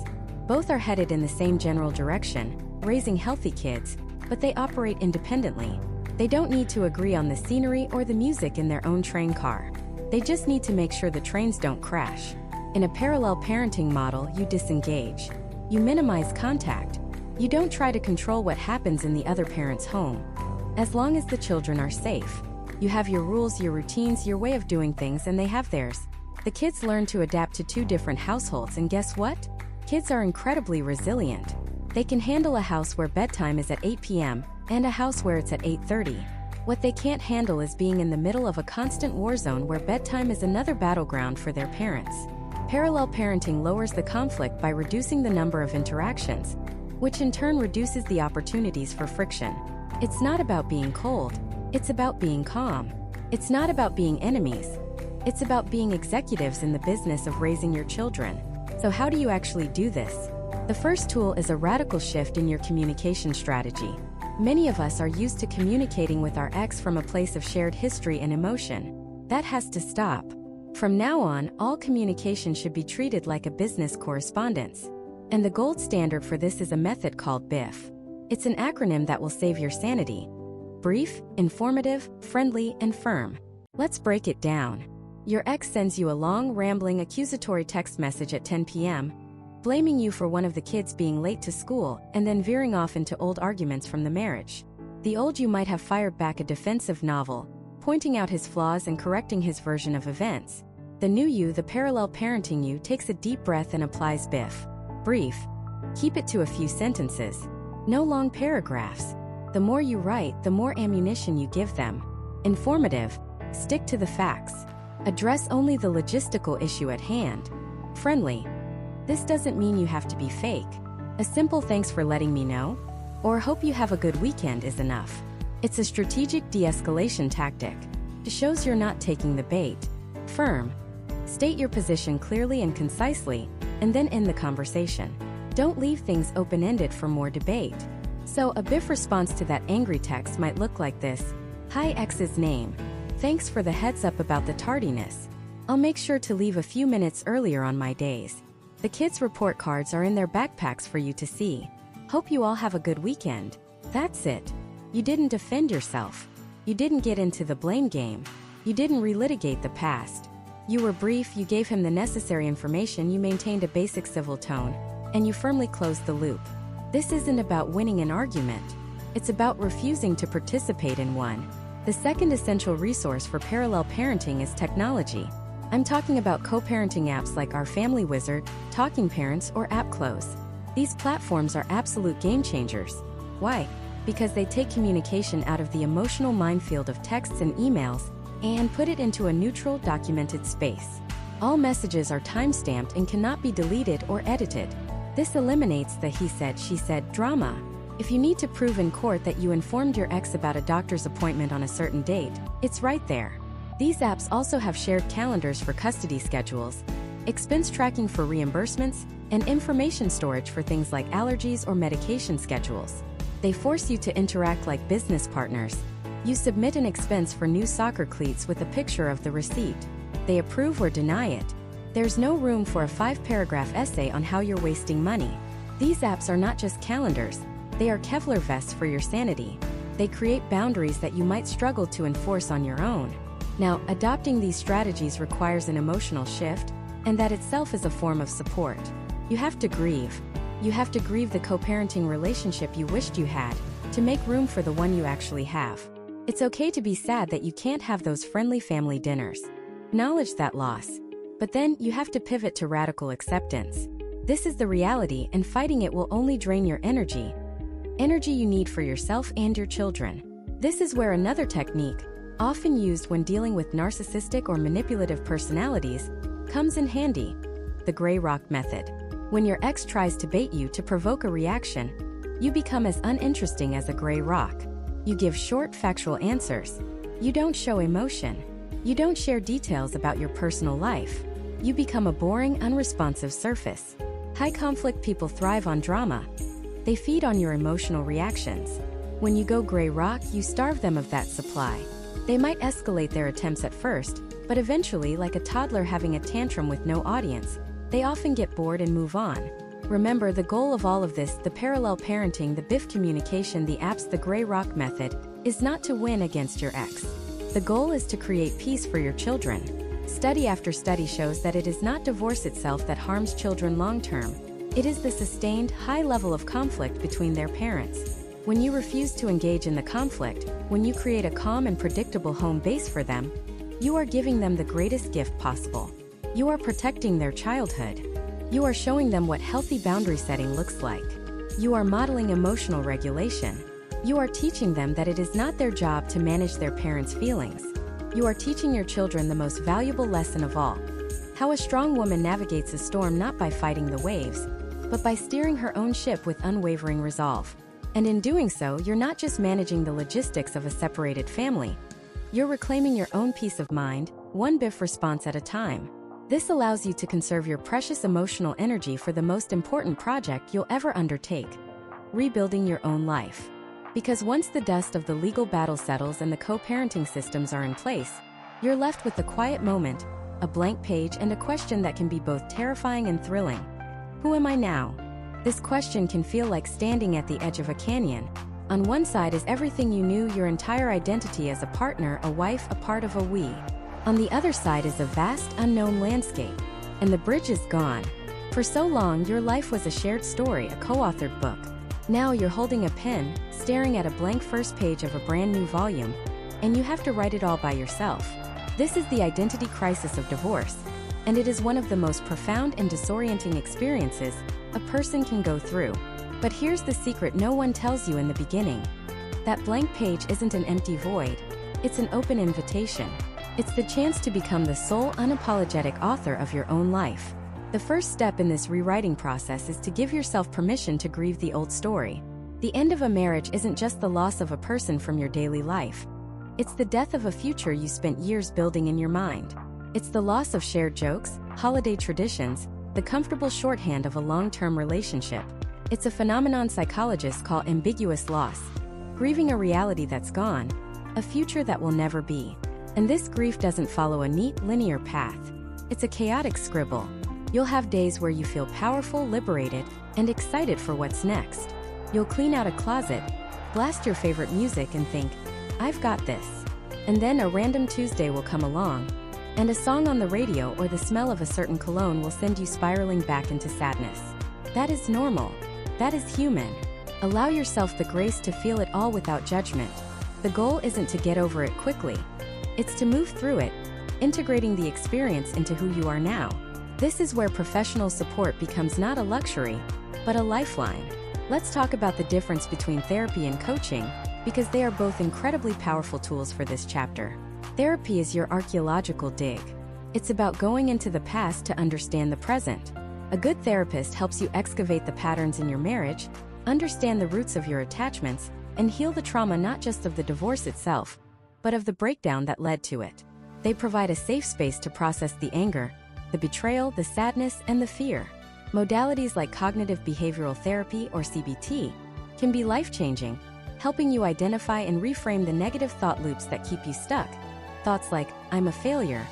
Both are headed in the same general direction, raising healthy kids, but they operate independently. They don't need to agree on the scenery or the music in their own train car. They just need to make sure the trains don't crash. In a parallel parenting model, you disengage. You minimize contact. You don't try to control what happens in the other parent's home. As long as the children are safe. You have your rules, your routines, your way of doing things, and they have theirs. The kids learn to adapt to two different households, and guess what? Kids are incredibly resilient. They can handle a house where bedtime is at 8 p.m. and a house where it's at 8:30. What they can't handle is being in the middle of a constant war zone where bedtime is another battleground for their parents. Parallel parenting lowers the conflict by reducing the number of interactions, which in turn reduces the opportunities for friction. It's not about being cold, it's about being calm. It's not about being enemies. It's about being executives in the business of raising your children. So how do you actually do this? The first tool is a radical shift in your communication strategy. Many of us are used to communicating with our ex from a place of shared history and emotion. That has to stop. From now on, all communication should be treated like a business correspondence. And the gold standard for this is a method called BIF. It's an acronym that will save your sanity. Brief, informative, friendly, and firm. Let's break it down. Your ex sends you a long, rambling, accusatory text message at 10 p.m., blaming you for one of the kids being late to school and then veering off into old arguments from the marriage. The old you might have fired back a defensive novel, pointing out his flaws and correcting his version of events. The new you, the parallel parenting you, takes a deep breath and applies BIF. Brief. Keep it to a few sentences. No long paragraphs. The more you write, the more ammunition you give them. Informative. Stick to the facts. Address only the logistical issue at hand. Friendly. This doesn't mean you have to be fake. A simple "thanks for letting me know" or hope you have a good weekend is enough. It's a strategic de-escalation tactic. It shows you're not taking the bait. Firm. State your position clearly and concisely, and then end the conversation. Don't leave things open-ended for more debate. So a BIF response to that angry text might look like this. Hi X's name. Thanks for the heads up about the tardiness. I'll make sure to leave a few minutes earlier on my days. The kids' report cards are in their backpacks for you to see. Hope you all have a good weekend. That's it. You didn't defend yourself. You didn't get into the blame game. You didn't relitigate the past. You were brief, you gave him the necessary information, you maintained a basic civil tone, and you firmly closed the loop. This isn't about winning an argument. It's about refusing to participate in one. The second essential resource for parallel parenting is technology. I'm talking about co-parenting apps like Our Family Wizard, Talking Parents, or AppClose. These platforms are absolute game changers. Why? Because they take communication out of the emotional minefield of texts and emails and put it into a neutral, documented space. All messages are time-stamped and cannot be deleted or edited. This eliminates the he said, she said drama. If you need to prove in court that you informed your ex about a doctor's appointment on a certain date, it's right there. These apps also have shared calendars for custody schedules, expense tracking for reimbursements, and information storage for things like allergies or medication schedules. They force you to interact like business partners. You submit an expense for new soccer cleats with a picture of the receipt. They approve or deny it. There's no room for a 5-paragraph essay on how you're wasting money. These apps are not just calendars, they are Kevlar vests for your sanity. They create boundaries that you might struggle to enforce on your own. Now, adopting these strategies requires an emotional shift, and that itself is a form of support. You have to grieve. You have to grieve the co-parenting relationship you wished you had, to make room for the one you actually have. It's okay to be sad that you can't have those friendly family dinners. Acknowledge that loss. But then, you have to pivot to radical acceptance. This is the reality, and fighting it will only drain your energy. Energy you need for yourself and your children. This is where another technique, often used when dealing with narcissistic or manipulative personalities, comes in handy. The gray rock method. When your ex tries to bait you to provoke a reaction, you become as uninteresting as a gray rock. You give short, factual answers. You don't show emotion. You don't share details about your personal life. You become a boring, unresponsive surface. High-conflict people thrive on drama. They feed on your emotional reactions. When you go gray rock, you starve them of that supply. They might escalate their attempts at first, but eventually, like a toddler having a tantrum with no audience, they often get bored and move on. Remember, the goal of all of this, the parallel parenting, the BIF communication, the apps, the gray rock method, is not to win against your ex. The goal is to create peace for your children. Study after study shows that it is not divorce itself that harms children long-term. It is the sustained, high level of conflict between their parents. When you refuse to engage in the conflict, when you create a calm and predictable home base for them, you are giving them the greatest gift possible. You are protecting their childhood. You are showing them what healthy boundary setting looks like. You are modeling emotional regulation. You are teaching them that it is not their job to manage their parents' feelings. You are teaching your children the most valuable lesson of all. How a strong woman navigates a storm not by fighting the waves, but by steering her own ship with unwavering resolve. And in doing so, you're not just managing the logistics of a separated family. You're reclaiming your own peace of mind, one BIF response at a time. This allows you to conserve your precious emotional energy for the most important project you'll ever undertake: rebuilding your own life. Because once the dust of the legal battle settles and the co-parenting systems are in place, you're left with the quiet moment, a blank page, and a question that can be both terrifying and thrilling. Who am I now? This question can feel like standing at the edge of a canyon. On one side is everything you knew, your entire identity as a partner, a wife, a part of a we. On the other side is a vast, unknown landscape, and the bridge is gone. For so long, your life was a shared story, a co-authored book. Now you're holding a pen, staring at a blank first page of a brand new volume, and you have to write it all by yourself. This is the identity crisis of divorce, and it is one of the most profound and disorienting experiences a person can go through. But here's the secret no one tells you in the beginning. That blank page isn't an empty void, it's an open invitation. It's the chance to become the sole, unapologetic author of your own life. The first step in this rewriting process is to give yourself permission to grieve the old story. The end of a marriage isn't just the loss of a person from your daily life. It's the death of a future you spent years building in your mind. It's the loss of shared jokes, holiday traditions, the comfortable shorthand of a long-term relationship. It's a phenomenon psychologists call ambiguous loss. Grieving a reality that's gone, a future that will never be. And this grief doesn't follow a neat, linear path. It's a chaotic scribble. You'll have days where you feel powerful, liberated, and excited for what's next. You'll clean out a closet, blast your favorite music and think, I've got this. And then a random Tuesday will come along, and a song on the radio or the smell of a certain cologne will send you spiraling back into sadness. That is normal. That is human. Allow yourself the grace to feel it all without judgment. The goal isn't to get over it quickly. It's to move through it, integrating the experience into who you are now. This is where professional support becomes not a luxury, but a lifeline. Let's talk about the difference between therapy and coaching, because they are both incredibly powerful tools for this chapter. Therapy is your archaeological dig. It's about going into the past to understand the present. A good therapist helps you excavate the patterns in your marriage, understand the roots of your attachments, and heal the trauma not just of the divorce itself, but of the breakdown that led to it. They provide a safe space to process the anger, the betrayal, the sadness, and the fear. Modalities like cognitive behavioral therapy or CBT can be life-changing, helping you identify and reframe the negative thought loops that keep you stuck. Thoughts like, I'm a failure,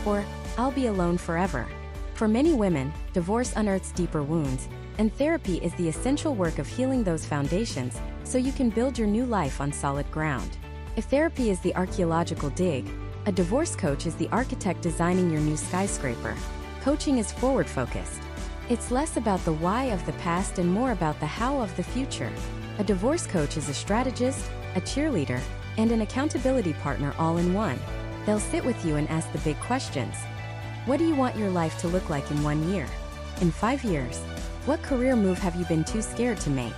or I'll be alone forever. For many women, divorce unearths deeper wounds, and therapy is the essential work of healing those foundations so you can build your new life on solid ground. If therapy is the archaeological dig, a divorce coach is the architect designing your new skyscraper. Coaching is forward-focused. It's less about the why of the past and more about the how of the future. A divorce coach is a strategist, a cheerleader, and an accountability partner all in one. They'll sit with you and ask the big questions. What do you want your life to look like in 1 year? In 5 years? What career move have you been too scared to make?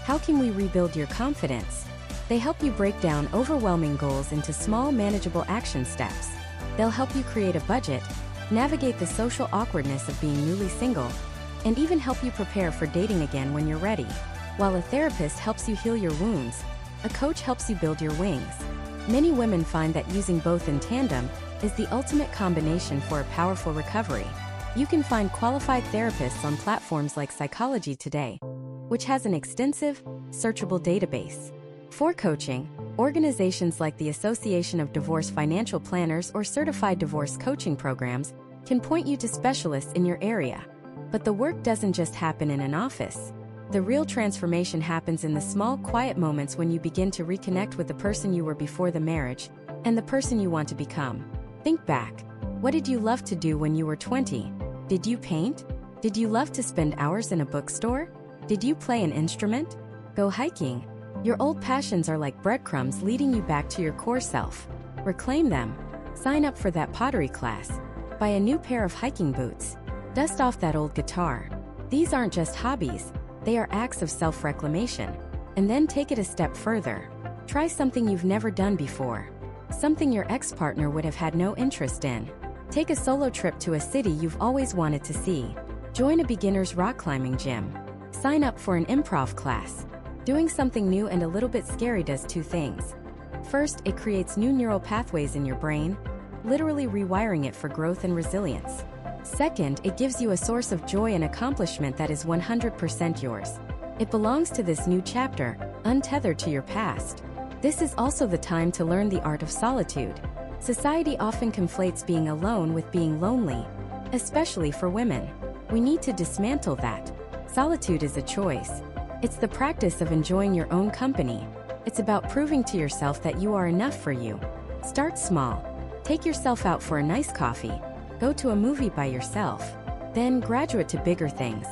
How can we rebuild your confidence? They help you break down overwhelming goals into small, manageable action steps. They'll help you create a budget, navigate the social awkwardness of being newly single, and even help you prepare for dating again when you're ready. While a therapist helps you heal your wounds, a coach helps you build your wings. Many women find that using both in tandem is the ultimate combination for a powerful recovery. You can find qualified therapists on platforms like Psychology Today, which has an extensive, searchable database. For coaching, organizations like the Association of Divorce Financial Planners or Certified Divorce Coaching Programs can point you to specialists in your area. But the work doesn't just happen in an office. The real transformation happens in the small, quiet moments when you begin to reconnect with the person you were before the marriage and the person you want to become. Think back. What did you love to do when you were 20? Did you paint? Did you love to spend hours in a bookstore? Did you play an instrument? Go hiking? Your old passions are like breadcrumbs leading you back to your core self. Reclaim them. Sign up for that pottery class. Buy a new pair of hiking boots. Dust off that old guitar. These aren't just hobbies, they are acts of self-reclamation. And then take it a step further. Try something you've never done before. Something your ex-partner would have had no interest in. Take a solo trip to a city you've always wanted to see. Join a beginner's rock climbing gym. Sign up for an improv class. Doing something new and a little bit scary does two things. First, it creates new neural pathways in your brain, literally rewiring it for growth and resilience. Second, it gives you a source of joy and accomplishment that is 100% yours. It belongs to this new chapter, untethered to your past. This is also the time to learn the art of solitude. Society often conflates being alone with being lonely, especially for women. We need to dismantle that. Solitude is a choice. It's the practice of enjoying your own company. It's about proving to yourself that you are enough for you. Start small. Take yourself out for a nice coffee. Go to a movie by yourself. Then graduate to bigger things.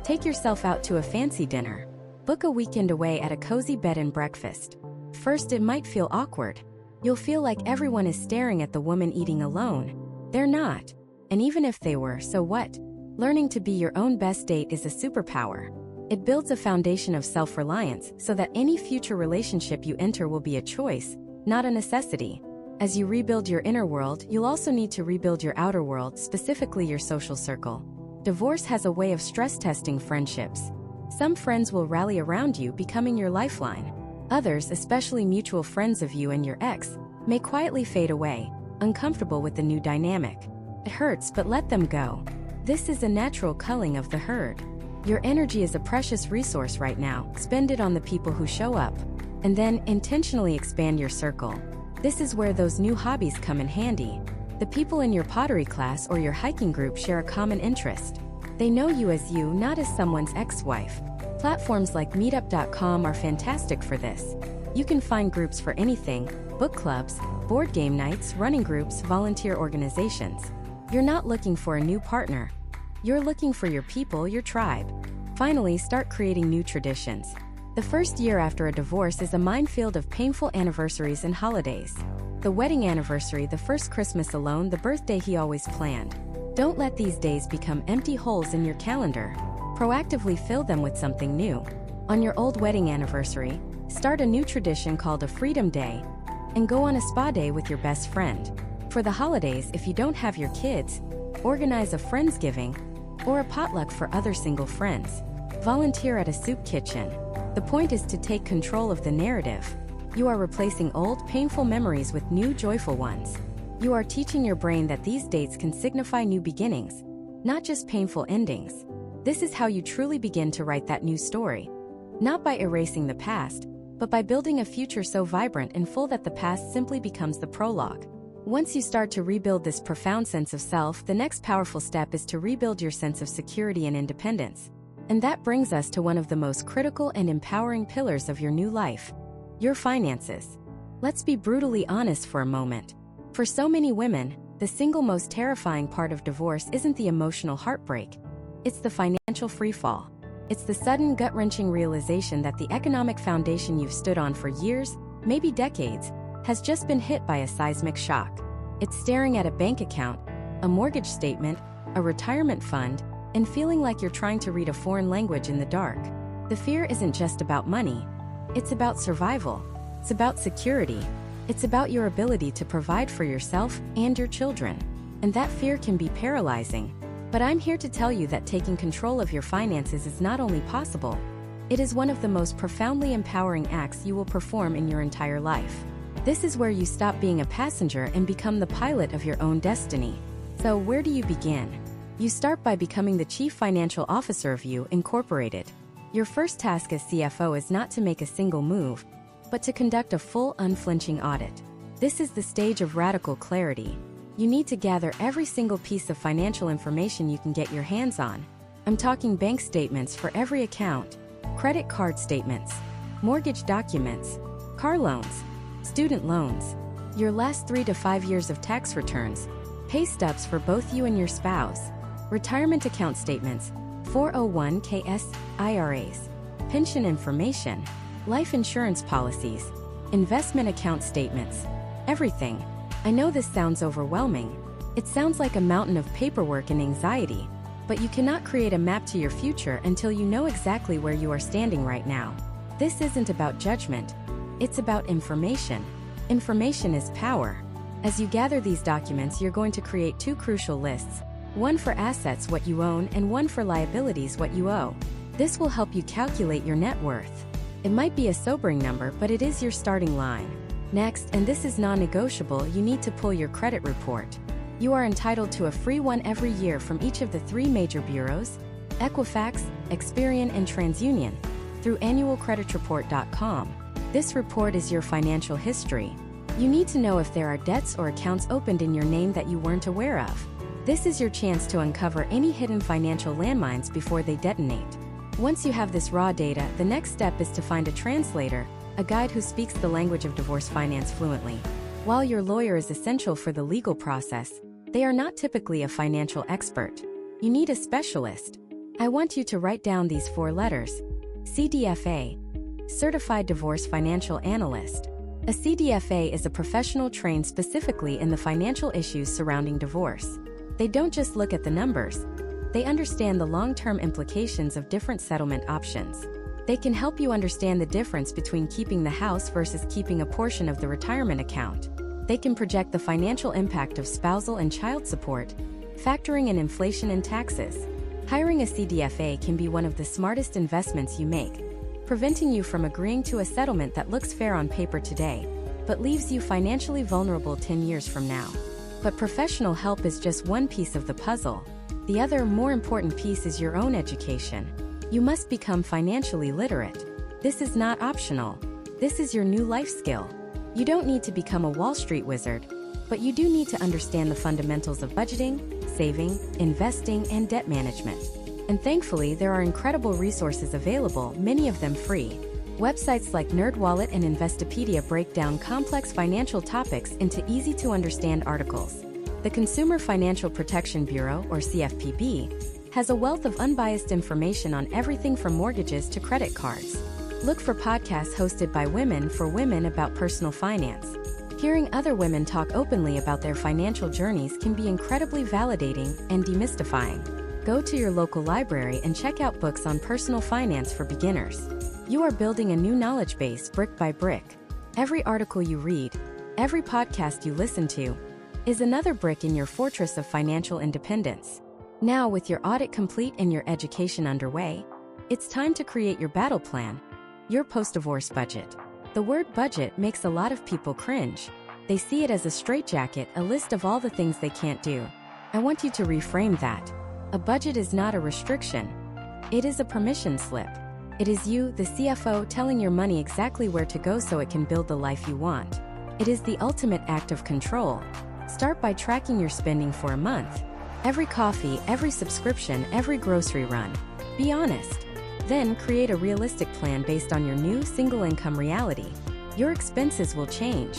Take yourself out to a fancy dinner. Book a weekend away at a cozy bed and breakfast. First, it might feel awkward. You'll feel like everyone is staring at the woman eating alone. They're not. And even if they were, so what? Learning to be your own best date is a superpower. It builds a foundation of self-reliance so that any future relationship you enter will be a choice, not a necessity. As you rebuild your inner world, you'll also need to rebuild your outer world, specifically your social circle. Divorce has a way of stress testing friendships. Some friends will rally around you, becoming your lifeline. Others, especially mutual friends of you and your ex, may quietly fade away, uncomfortable with the new dynamic. It hurts, but let them go. This is a natural culling of the herd. Your energy is a precious resource right now. Spend it on the people who show up. And then, intentionally expand your circle. This is where those new hobbies come in handy. The people in your pottery class or your hiking group share a common interest. They know you as you, not as someone's ex-wife. Platforms like meetup.com are fantastic for this. You can find groups for anything: book clubs, board game nights, running groups, volunteer organizations. You're not looking for a new partner. You're looking for your people, your tribe. Finally, start creating new traditions. The first year after a divorce is a minefield of painful anniversaries and holidays. The wedding anniversary, the first Christmas alone, the birthday he always planned. Don't let these days become empty holes in your calendar. Proactively fill them with something new. On your old wedding anniversary, start a new tradition called a Freedom Day, and go on a spa day with your best friend. For the holidays, if you don't have your kids, organize a Friendsgiving or a potluck for other single friends. Volunteer at a soup kitchen. The point is to take control of the narrative. You are replacing old, painful memories with new, joyful ones. You are teaching your brain that these dates can signify new beginnings, not just painful endings. This is how you truly begin to write that new story. Not by erasing the past, but by building a future so vibrant and full that the past simply becomes the prologue. Once you start to rebuild this profound sense of self, the next powerful step is to rebuild your sense of security and independence. And that brings us to one of the most critical and empowering pillars of your new life: your finances. Let's be brutally honest for a moment. For so many women, the single most terrifying part of divorce isn't the emotional heartbreak. It's the financial freefall. It's the sudden, gut-wrenching realization that the economic foundation you've stood on for years, maybe decades, has just been hit by a seismic shock. It's staring at a bank account, a mortgage statement, a retirement fund, and feeling like you're trying to read a foreign language in the dark. The fear isn't just about money. It's about survival. It's about security. It's about your ability to provide for yourself and your children. And that fear can be paralyzing. But I'm here to tell you that taking control of your finances is not only possible, it is one of the most profoundly empowering acts you will perform in your entire life. This is where you stop being a passenger and become the pilot of your own destiny. So where do you begin? You start by becoming the Chief Financial Officer of You Incorporated. Your first task as CFO is not to make a single move, but to conduct a full, unflinching audit. This is the stage of radical clarity. You need to gather every single piece of financial information you can get your hands on. I'm talking bank statements for every account, credit card statements, mortgage documents, car loans, student loans, your last 3 to 5 years of tax returns, pay stubs for both you and your spouse, retirement account statements, 401(k)s, IRAs, pension information, life insurance policies, investment account statements, everything. I know this sounds overwhelming. It sounds like a mountain of paperwork and anxiety, but you cannot create a map to your future until you know exactly where you are standing right now. This isn't about judgment. It's about information. Information is power. As you gather these documents, you're going to create 2 crucial lists, one for assets, what you own, and one for liabilities, what you owe. This will help you calculate your net worth. It might be a sobering number, but it is your starting line. Next, and this is non-negotiable, you need to pull your credit report. You are entitled to a free one every year from each of the 3 major bureaus, Equifax, Experian, and TransUnion, through annualcreditreport.com. This report is your financial history. You need to know if there are debts or accounts opened in your name that you weren't aware of. This is your chance to uncover any hidden financial landmines before they detonate. Once you have this raw data, the next step is to find a translator, a guide who speaks the language of divorce finance fluently. While your lawyer is essential for the legal process, they are not typically a financial expert. You need a specialist. I want you to write down these 4 letters. CDFA, Certified Divorce Financial Analyst. A CDFA is a professional trained specifically in the financial issues surrounding divorce. They don't just look at the numbers. They understand the long-term implications of different settlement options. They can help you understand the difference between keeping the house versus keeping a portion of the retirement account. They can project the financial impact of spousal and child support, factoring in inflation and taxes. Hiring a CDFA can be one of the smartest investments you make, preventing you from agreeing to a settlement that looks fair on paper today, but leaves you financially vulnerable 10 years from now. But professional help is just one piece of the puzzle. The other, more important piece is your own education. You must become financially literate. This is not optional. This is your new life skill. You don't need to become a Wall Street wizard, but you do need to understand the fundamentals of budgeting, saving, investing, and debt management. And thankfully, there are incredible resources available, many of them free. Websites like NerdWallet and Investopedia break down complex financial topics into easy-to-understand articles. The Consumer Financial Protection Bureau, or CFPB, has a wealth of unbiased information on everything from mortgages to credit cards. Look for podcasts hosted by women for women about personal finance. Hearing other women talk openly about their financial journeys can be incredibly validating and demystifying. Go to your local library and check out books on personal finance for beginners. You are building a new knowledge base brick by brick. Every article you read, every podcast you listen to, is another brick in your fortress of financial independence. Now, with your audit complete and your education underway, it's time to create your battle plan, your post-divorce budget. The word budget makes a lot of people cringe. They see it as a straitjacket, a list of all the things they can't do. I want you to reframe that. A budget is not a restriction. It is a permission slip. It is you, the CFO, telling your money exactly where to go so it can build the life you want. It is the ultimate act of control. Start by tracking your spending for a month. Every coffee, every subscription, every grocery run. Be honest. Then create a realistic plan based on your new single-income reality. Your expenses will change.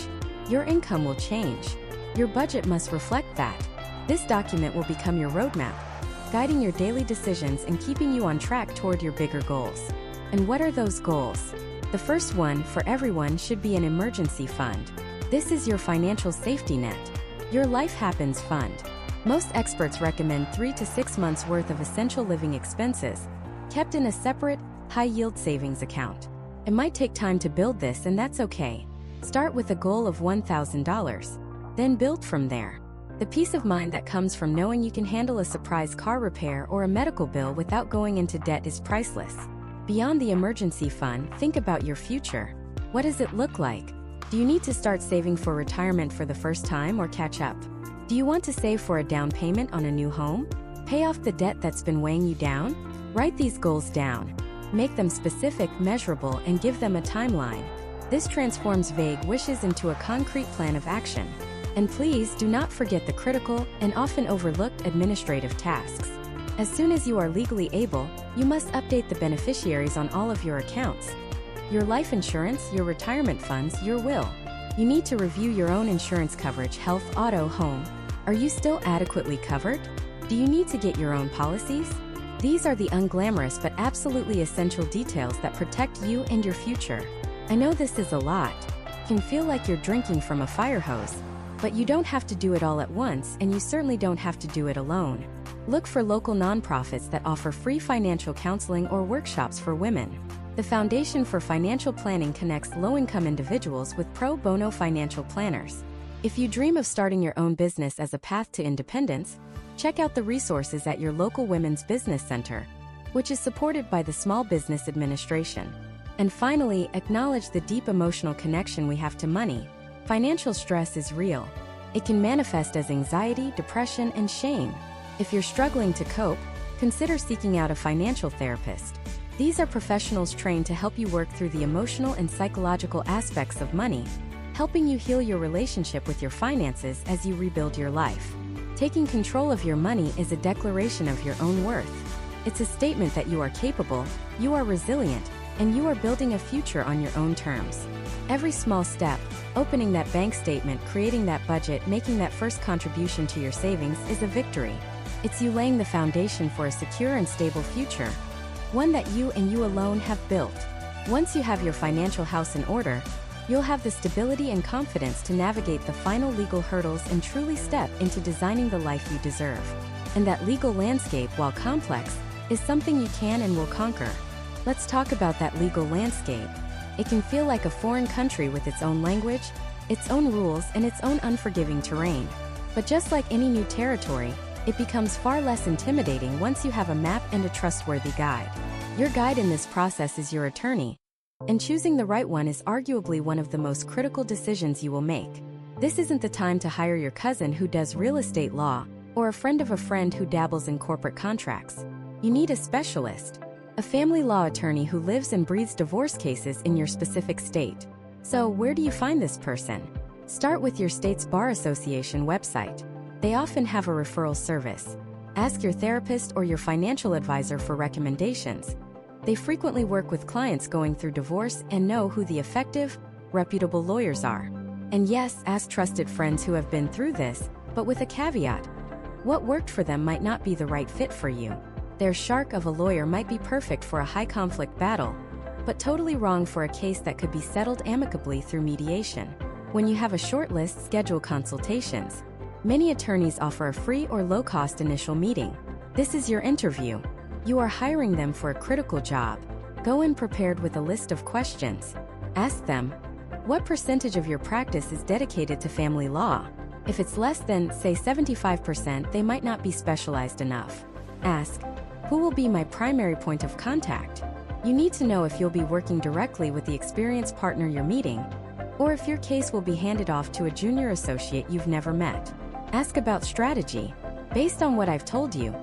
Your income will change. Your budget must reflect that. This document will become your roadmap, guiding your daily decisions and keeping you on track toward your bigger goals. And what are those goals? The first one, for everyone, should be an emergency fund. This is your financial safety net. Your Life Happens Fund. Most experts recommend 3 to 6 months' worth of essential living expenses, kept in a separate, high-yield savings account. It might take time to build this, and that's okay. Start with a goal of $1,000, then build from there. The peace of mind that comes from knowing you can handle a surprise car repair or a medical bill without going into debt is priceless. Beyond the emergency fund, think about your future. What does it look like? Do you need to start saving for retirement for the first time or catch up? Do you want to save for a down payment on a new home? Pay off the debt that's been weighing you down? Write these goals down. Make them specific, measurable, and give them a timeline. This transforms vague wishes into a concrete plan of action. And please do not forget the critical and often overlooked administrative tasks. As soon as you are legally able, you must update the beneficiaries on all of your accounts. Your life insurance, your retirement funds, your will. You need to review your own insurance coverage: health, auto, home. Are you still adequately covered? Do you need to get your own policies? These are the unglamorous but absolutely essential details that protect you and your future. I know this is a lot. It can feel like you're drinking from a fire hose. But you don't have to do it all at once, and you certainly don't have to do it alone. Look for local nonprofits that offer free financial counseling or workshops for women. The Foundation for Financial Planning connects low-income individuals with pro bono financial planners. If you dream of starting your own business as a path to independence, check out the resources at your local Women's Business Center, which is supported by the Small Business Administration. And finally, acknowledge the deep emotional connection we have to money. Financial stress is real. It can manifest as anxiety, depression, and shame. If you're struggling to cope, consider seeking out a financial therapist. These are professionals trained to help you work through the emotional and psychological aspects of money, helping you heal your relationship with your finances as you rebuild your life. Taking control of your money is a declaration of your own worth. It's a statement that you are capable, you are resilient, and you are building a future on your own terms. Every small step, opening that bank statement, creating that budget, making that first contribution to your savings, is a victory. It's you laying the foundation for a secure and stable future, one that you and you alone have built. Once you have your financial house in order, you'll have the stability and confidence to navigate the final legal hurdles and truly step into designing the life you deserve. And that legal landscape, while complex, is something you can and will conquer. Let's talk about that legal landscape. It can feel like a foreign country with its own language, its own rules, and its own unforgiving terrain. But just like any new territory, It becomes far less intimidating once you have a map and a trustworthy guide. Your guide in this process is your attorney, and choosing the right one is arguably one of the most critical decisions you will make. This isn't the time to hire your cousin who does real estate law, or a friend of a friend who dabbles in corporate contracts. You need a specialist, a family law attorney who lives and breathes divorce cases in your specific state. So, where do you find this person? Start with your state's bar association website. They often have a referral service. Ask your therapist or your financial advisor for recommendations. They frequently work with clients going through divorce and know who the effective, reputable lawyers are. And yes, ask trusted friends who have been through this, but with a caveat. What worked for them might not be the right fit for you. Their shark of a lawyer might be perfect for a high-conflict battle, but totally wrong for a case that could be settled amicably through mediation. When you have a short list, schedule consultations. Many attorneys offer a free or low-cost initial meeting. This is your interview. You are hiring them for a critical job. Go in prepared with a list of questions. Ask them, what percentage of your practice is dedicated to family law? If it's less than, say, 75%, they might not be specialized enough. Ask, who will be my primary point of contact? You need to know if you'll be working directly with the experienced partner you're meeting, or if your case will be handed off to a junior associate you've never met. Ask about strategy. Based on what I've told you,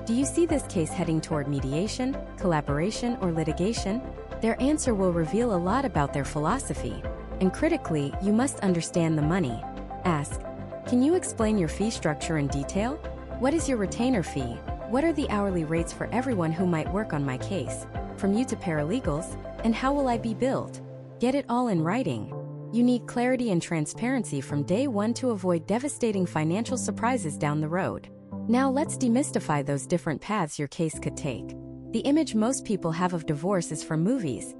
do you see this case heading toward mediation, collaboration, or litigation? Their answer will reveal a lot about their philosophy. And critically, you must understand the money. Ask, can you explain your fee structure in detail? What is your retainer fee? What are the hourly rates for everyone who might work on my case, from you to paralegals, and how will I be billed? Get it all in writing. You need clarity and transparency from day one to avoid devastating financial surprises down the road. Now let's demystify those different paths your case could take. The image most people have of divorce is from movies.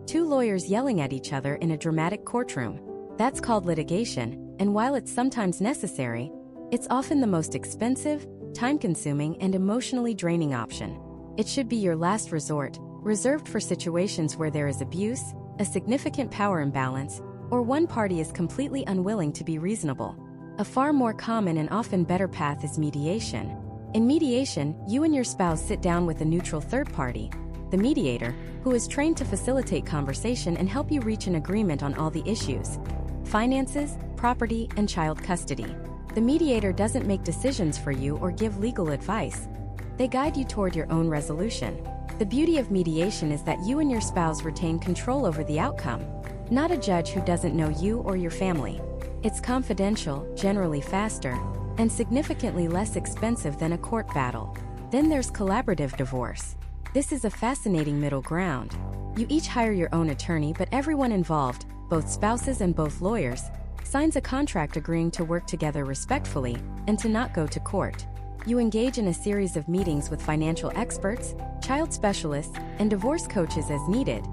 Two lawyers yelling at each other in a dramatic courtroom. That's called litigation, and while it's sometimes necessary, it's often the most expensive, time-consuming, and emotionally draining option. It should be your last resort, reserved for situations where there is abuse, a significant power imbalance, or one party is completely unwilling to be reasonable. A far more common and often better path is mediation. In mediation, you and your spouse sit down with a neutral third party, the mediator, who is trained to facilitate conversation and help you reach an agreement on all the issues: finances, property, and child custody. The mediator doesn't make decisions for you or give legal advice. They guide you toward your own resolution. The beauty of mediation is that you and your spouse retain control over the outcome, not a judge who doesn't know you or your family. It's confidential, generally faster, and significantly less expensive than a court battle. Then there's collaborative divorce. This is a fascinating middle ground. You each hire your own attorney, but everyone involved, both spouses and both lawyers, signs a contract agreeing to work together respectfully and to not go to court. You engage in a series of meetings with financial experts, child specialists, and divorce coaches as needed,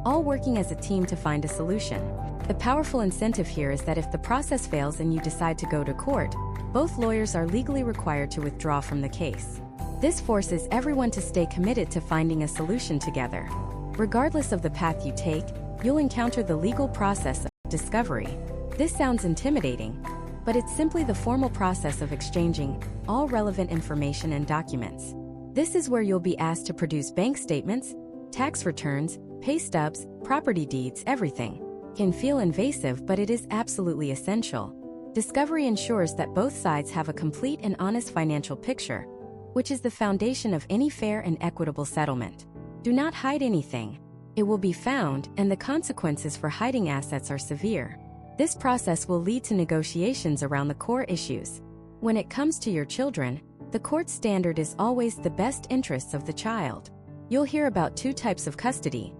all working as a team to find a solution. The powerful incentive here is that if the process fails and you decide to go to court, both lawyers are legally required to withdraw from the case. This forces everyone to stay committed to finding a solution together. Regardless of the path you take, you'll encounter the legal process of discovery. This sounds intimidating, but it's simply the formal process of exchanging all relevant information and documents. This is where you'll be asked to produce bank statements, tax returns, pay stubs, property deeds, everything. Can feel invasive, but it is absolutely essential. Discovery ensures that both sides have a complete and honest financial picture, which is the foundation of any fair and equitable settlement. Do not hide anything. It will be found, and the consequences for hiding assets are severe. This process will lead to negotiations around the core issues. When it comes to your children, the court's standard is always the best interests of the child. You'll hear about two types of custody.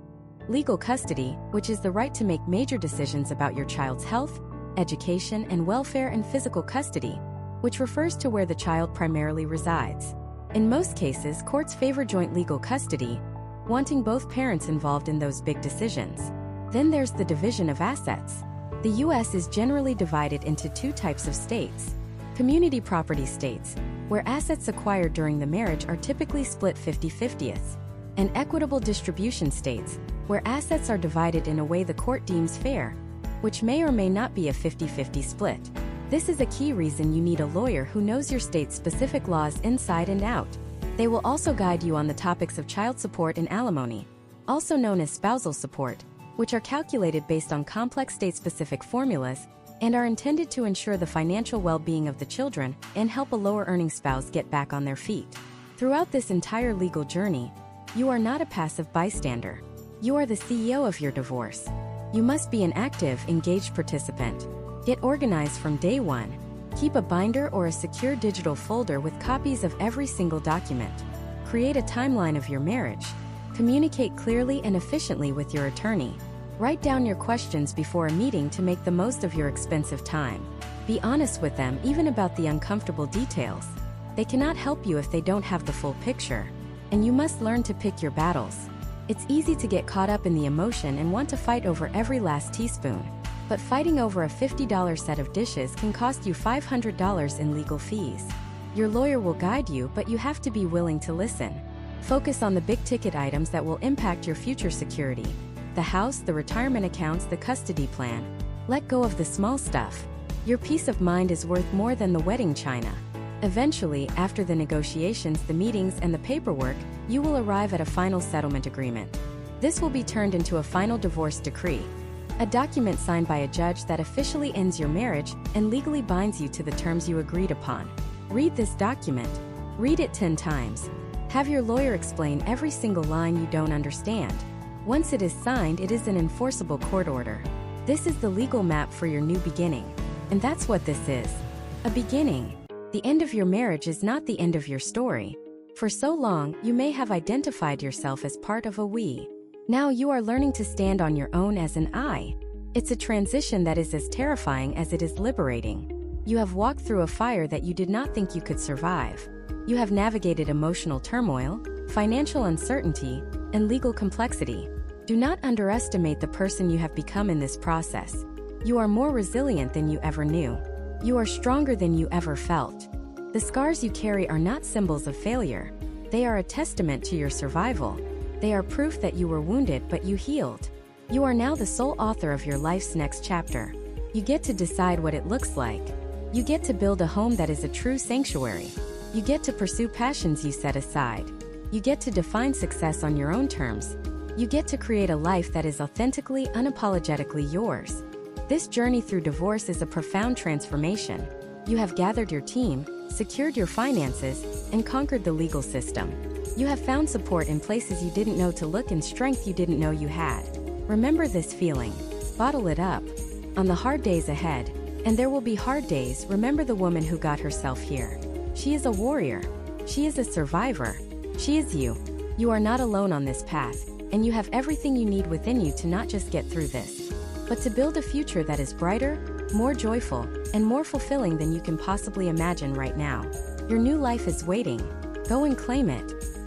Legal custody, which is the right to make major decisions about your child's health, education, and welfare, and physical custody, which refers to where the child primarily resides. In most cases, courts favor joint legal custody, wanting both parents involved in those big decisions. Then there's the division of assets. The U.S. is generally divided into two types of states: community property states, where assets acquired during the marriage are typically split 50-50, and equitable distribution states, where assets are divided in a way the court deems fair, which may or may not be a 50-50 split. This is a key reason you need a lawyer who knows your state's specific laws inside and out. They will also guide you on the topics of child support and alimony, also known as spousal support, which are calculated based on complex state-specific formulas and are intended to ensure the financial well-being of the children and help a lower-earning spouse get back on their feet. Throughout this entire legal journey, you are not a passive bystander. You are the CEO of your divorce. You must be an active, engaged participant. Get organized from day one. Keep a binder or a secure digital folder with copies of every single document. Create a timeline of your marriage. Communicate clearly and efficiently with your attorney. Write down your questions before a meeting to make the most of your expensive time. Be honest with them even about the uncomfortable details. They cannot help you if they don't have the full picture. And you must learn to pick your battles. It's easy to get caught up in the emotion and want to fight over every last teaspoon. But fighting over a $50 set of dishes can cost you $500 in legal fees. Your lawyer will guide you, but you have to be willing to listen. Focus on the big-ticket items that will impact your future security. The house, the retirement accounts, the custody plan. Let go of the small stuff. Your peace of mind is worth more than the wedding china. Eventually, after the negotiations, the meetings, and the paperwork, you will arrive at a final settlement agreement. This will be turned into a final divorce decree, a document signed by a judge that officially ends your marriage and legally binds you to the terms you agreed upon. Read this document. Read it 10 times. Have your lawyer explain every single line you don't understand. Once it is signed, it is an enforceable court order. This is the legal map for your new beginning. And that's what this is. A beginning. The end of your marriage is not the end of your story. For so long, you may have identified yourself as part of a we. Now you are learning to stand on your own as an I. It's a transition that is as terrifying as it is liberating. You have walked through a fire that you did not think you could survive. You have navigated emotional turmoil, financial uncertainty, and legal complexity. Do not underestimate the person you have become in this process. You are more resilient than you ever knew. You are stronger than you ever felt. The scars you carry are not symbols of failure. They are a testament to your survival. They are proof that you were wounded but you healed. You are now the sole author of your life's next chapter. You get to decide what it looks like. You get to build a home that is a true sanctuary. You get to pursue passions you set aside. You get to define success on your own terms. You get to create a life that is authentically, unapologetically yours. This journey through divorce is a profound transformation. You have gathered your team, secured your finances, and conquered the legal system. You have found support in places you didn't know to look and strength you didn't know you had. Remember this feeling. Bottle it up. On the hard days ahead, and there will be hard days, remember the woman who got herself here. She is a warrior. She is a survivor. She is you. You are not alone on this path, and you have everything you need within you to not just get through this, but to build a future that is brighter, more joyful, and more fulfilling than you can possibly imagine right now. Your new life is waiting. Go and claim it.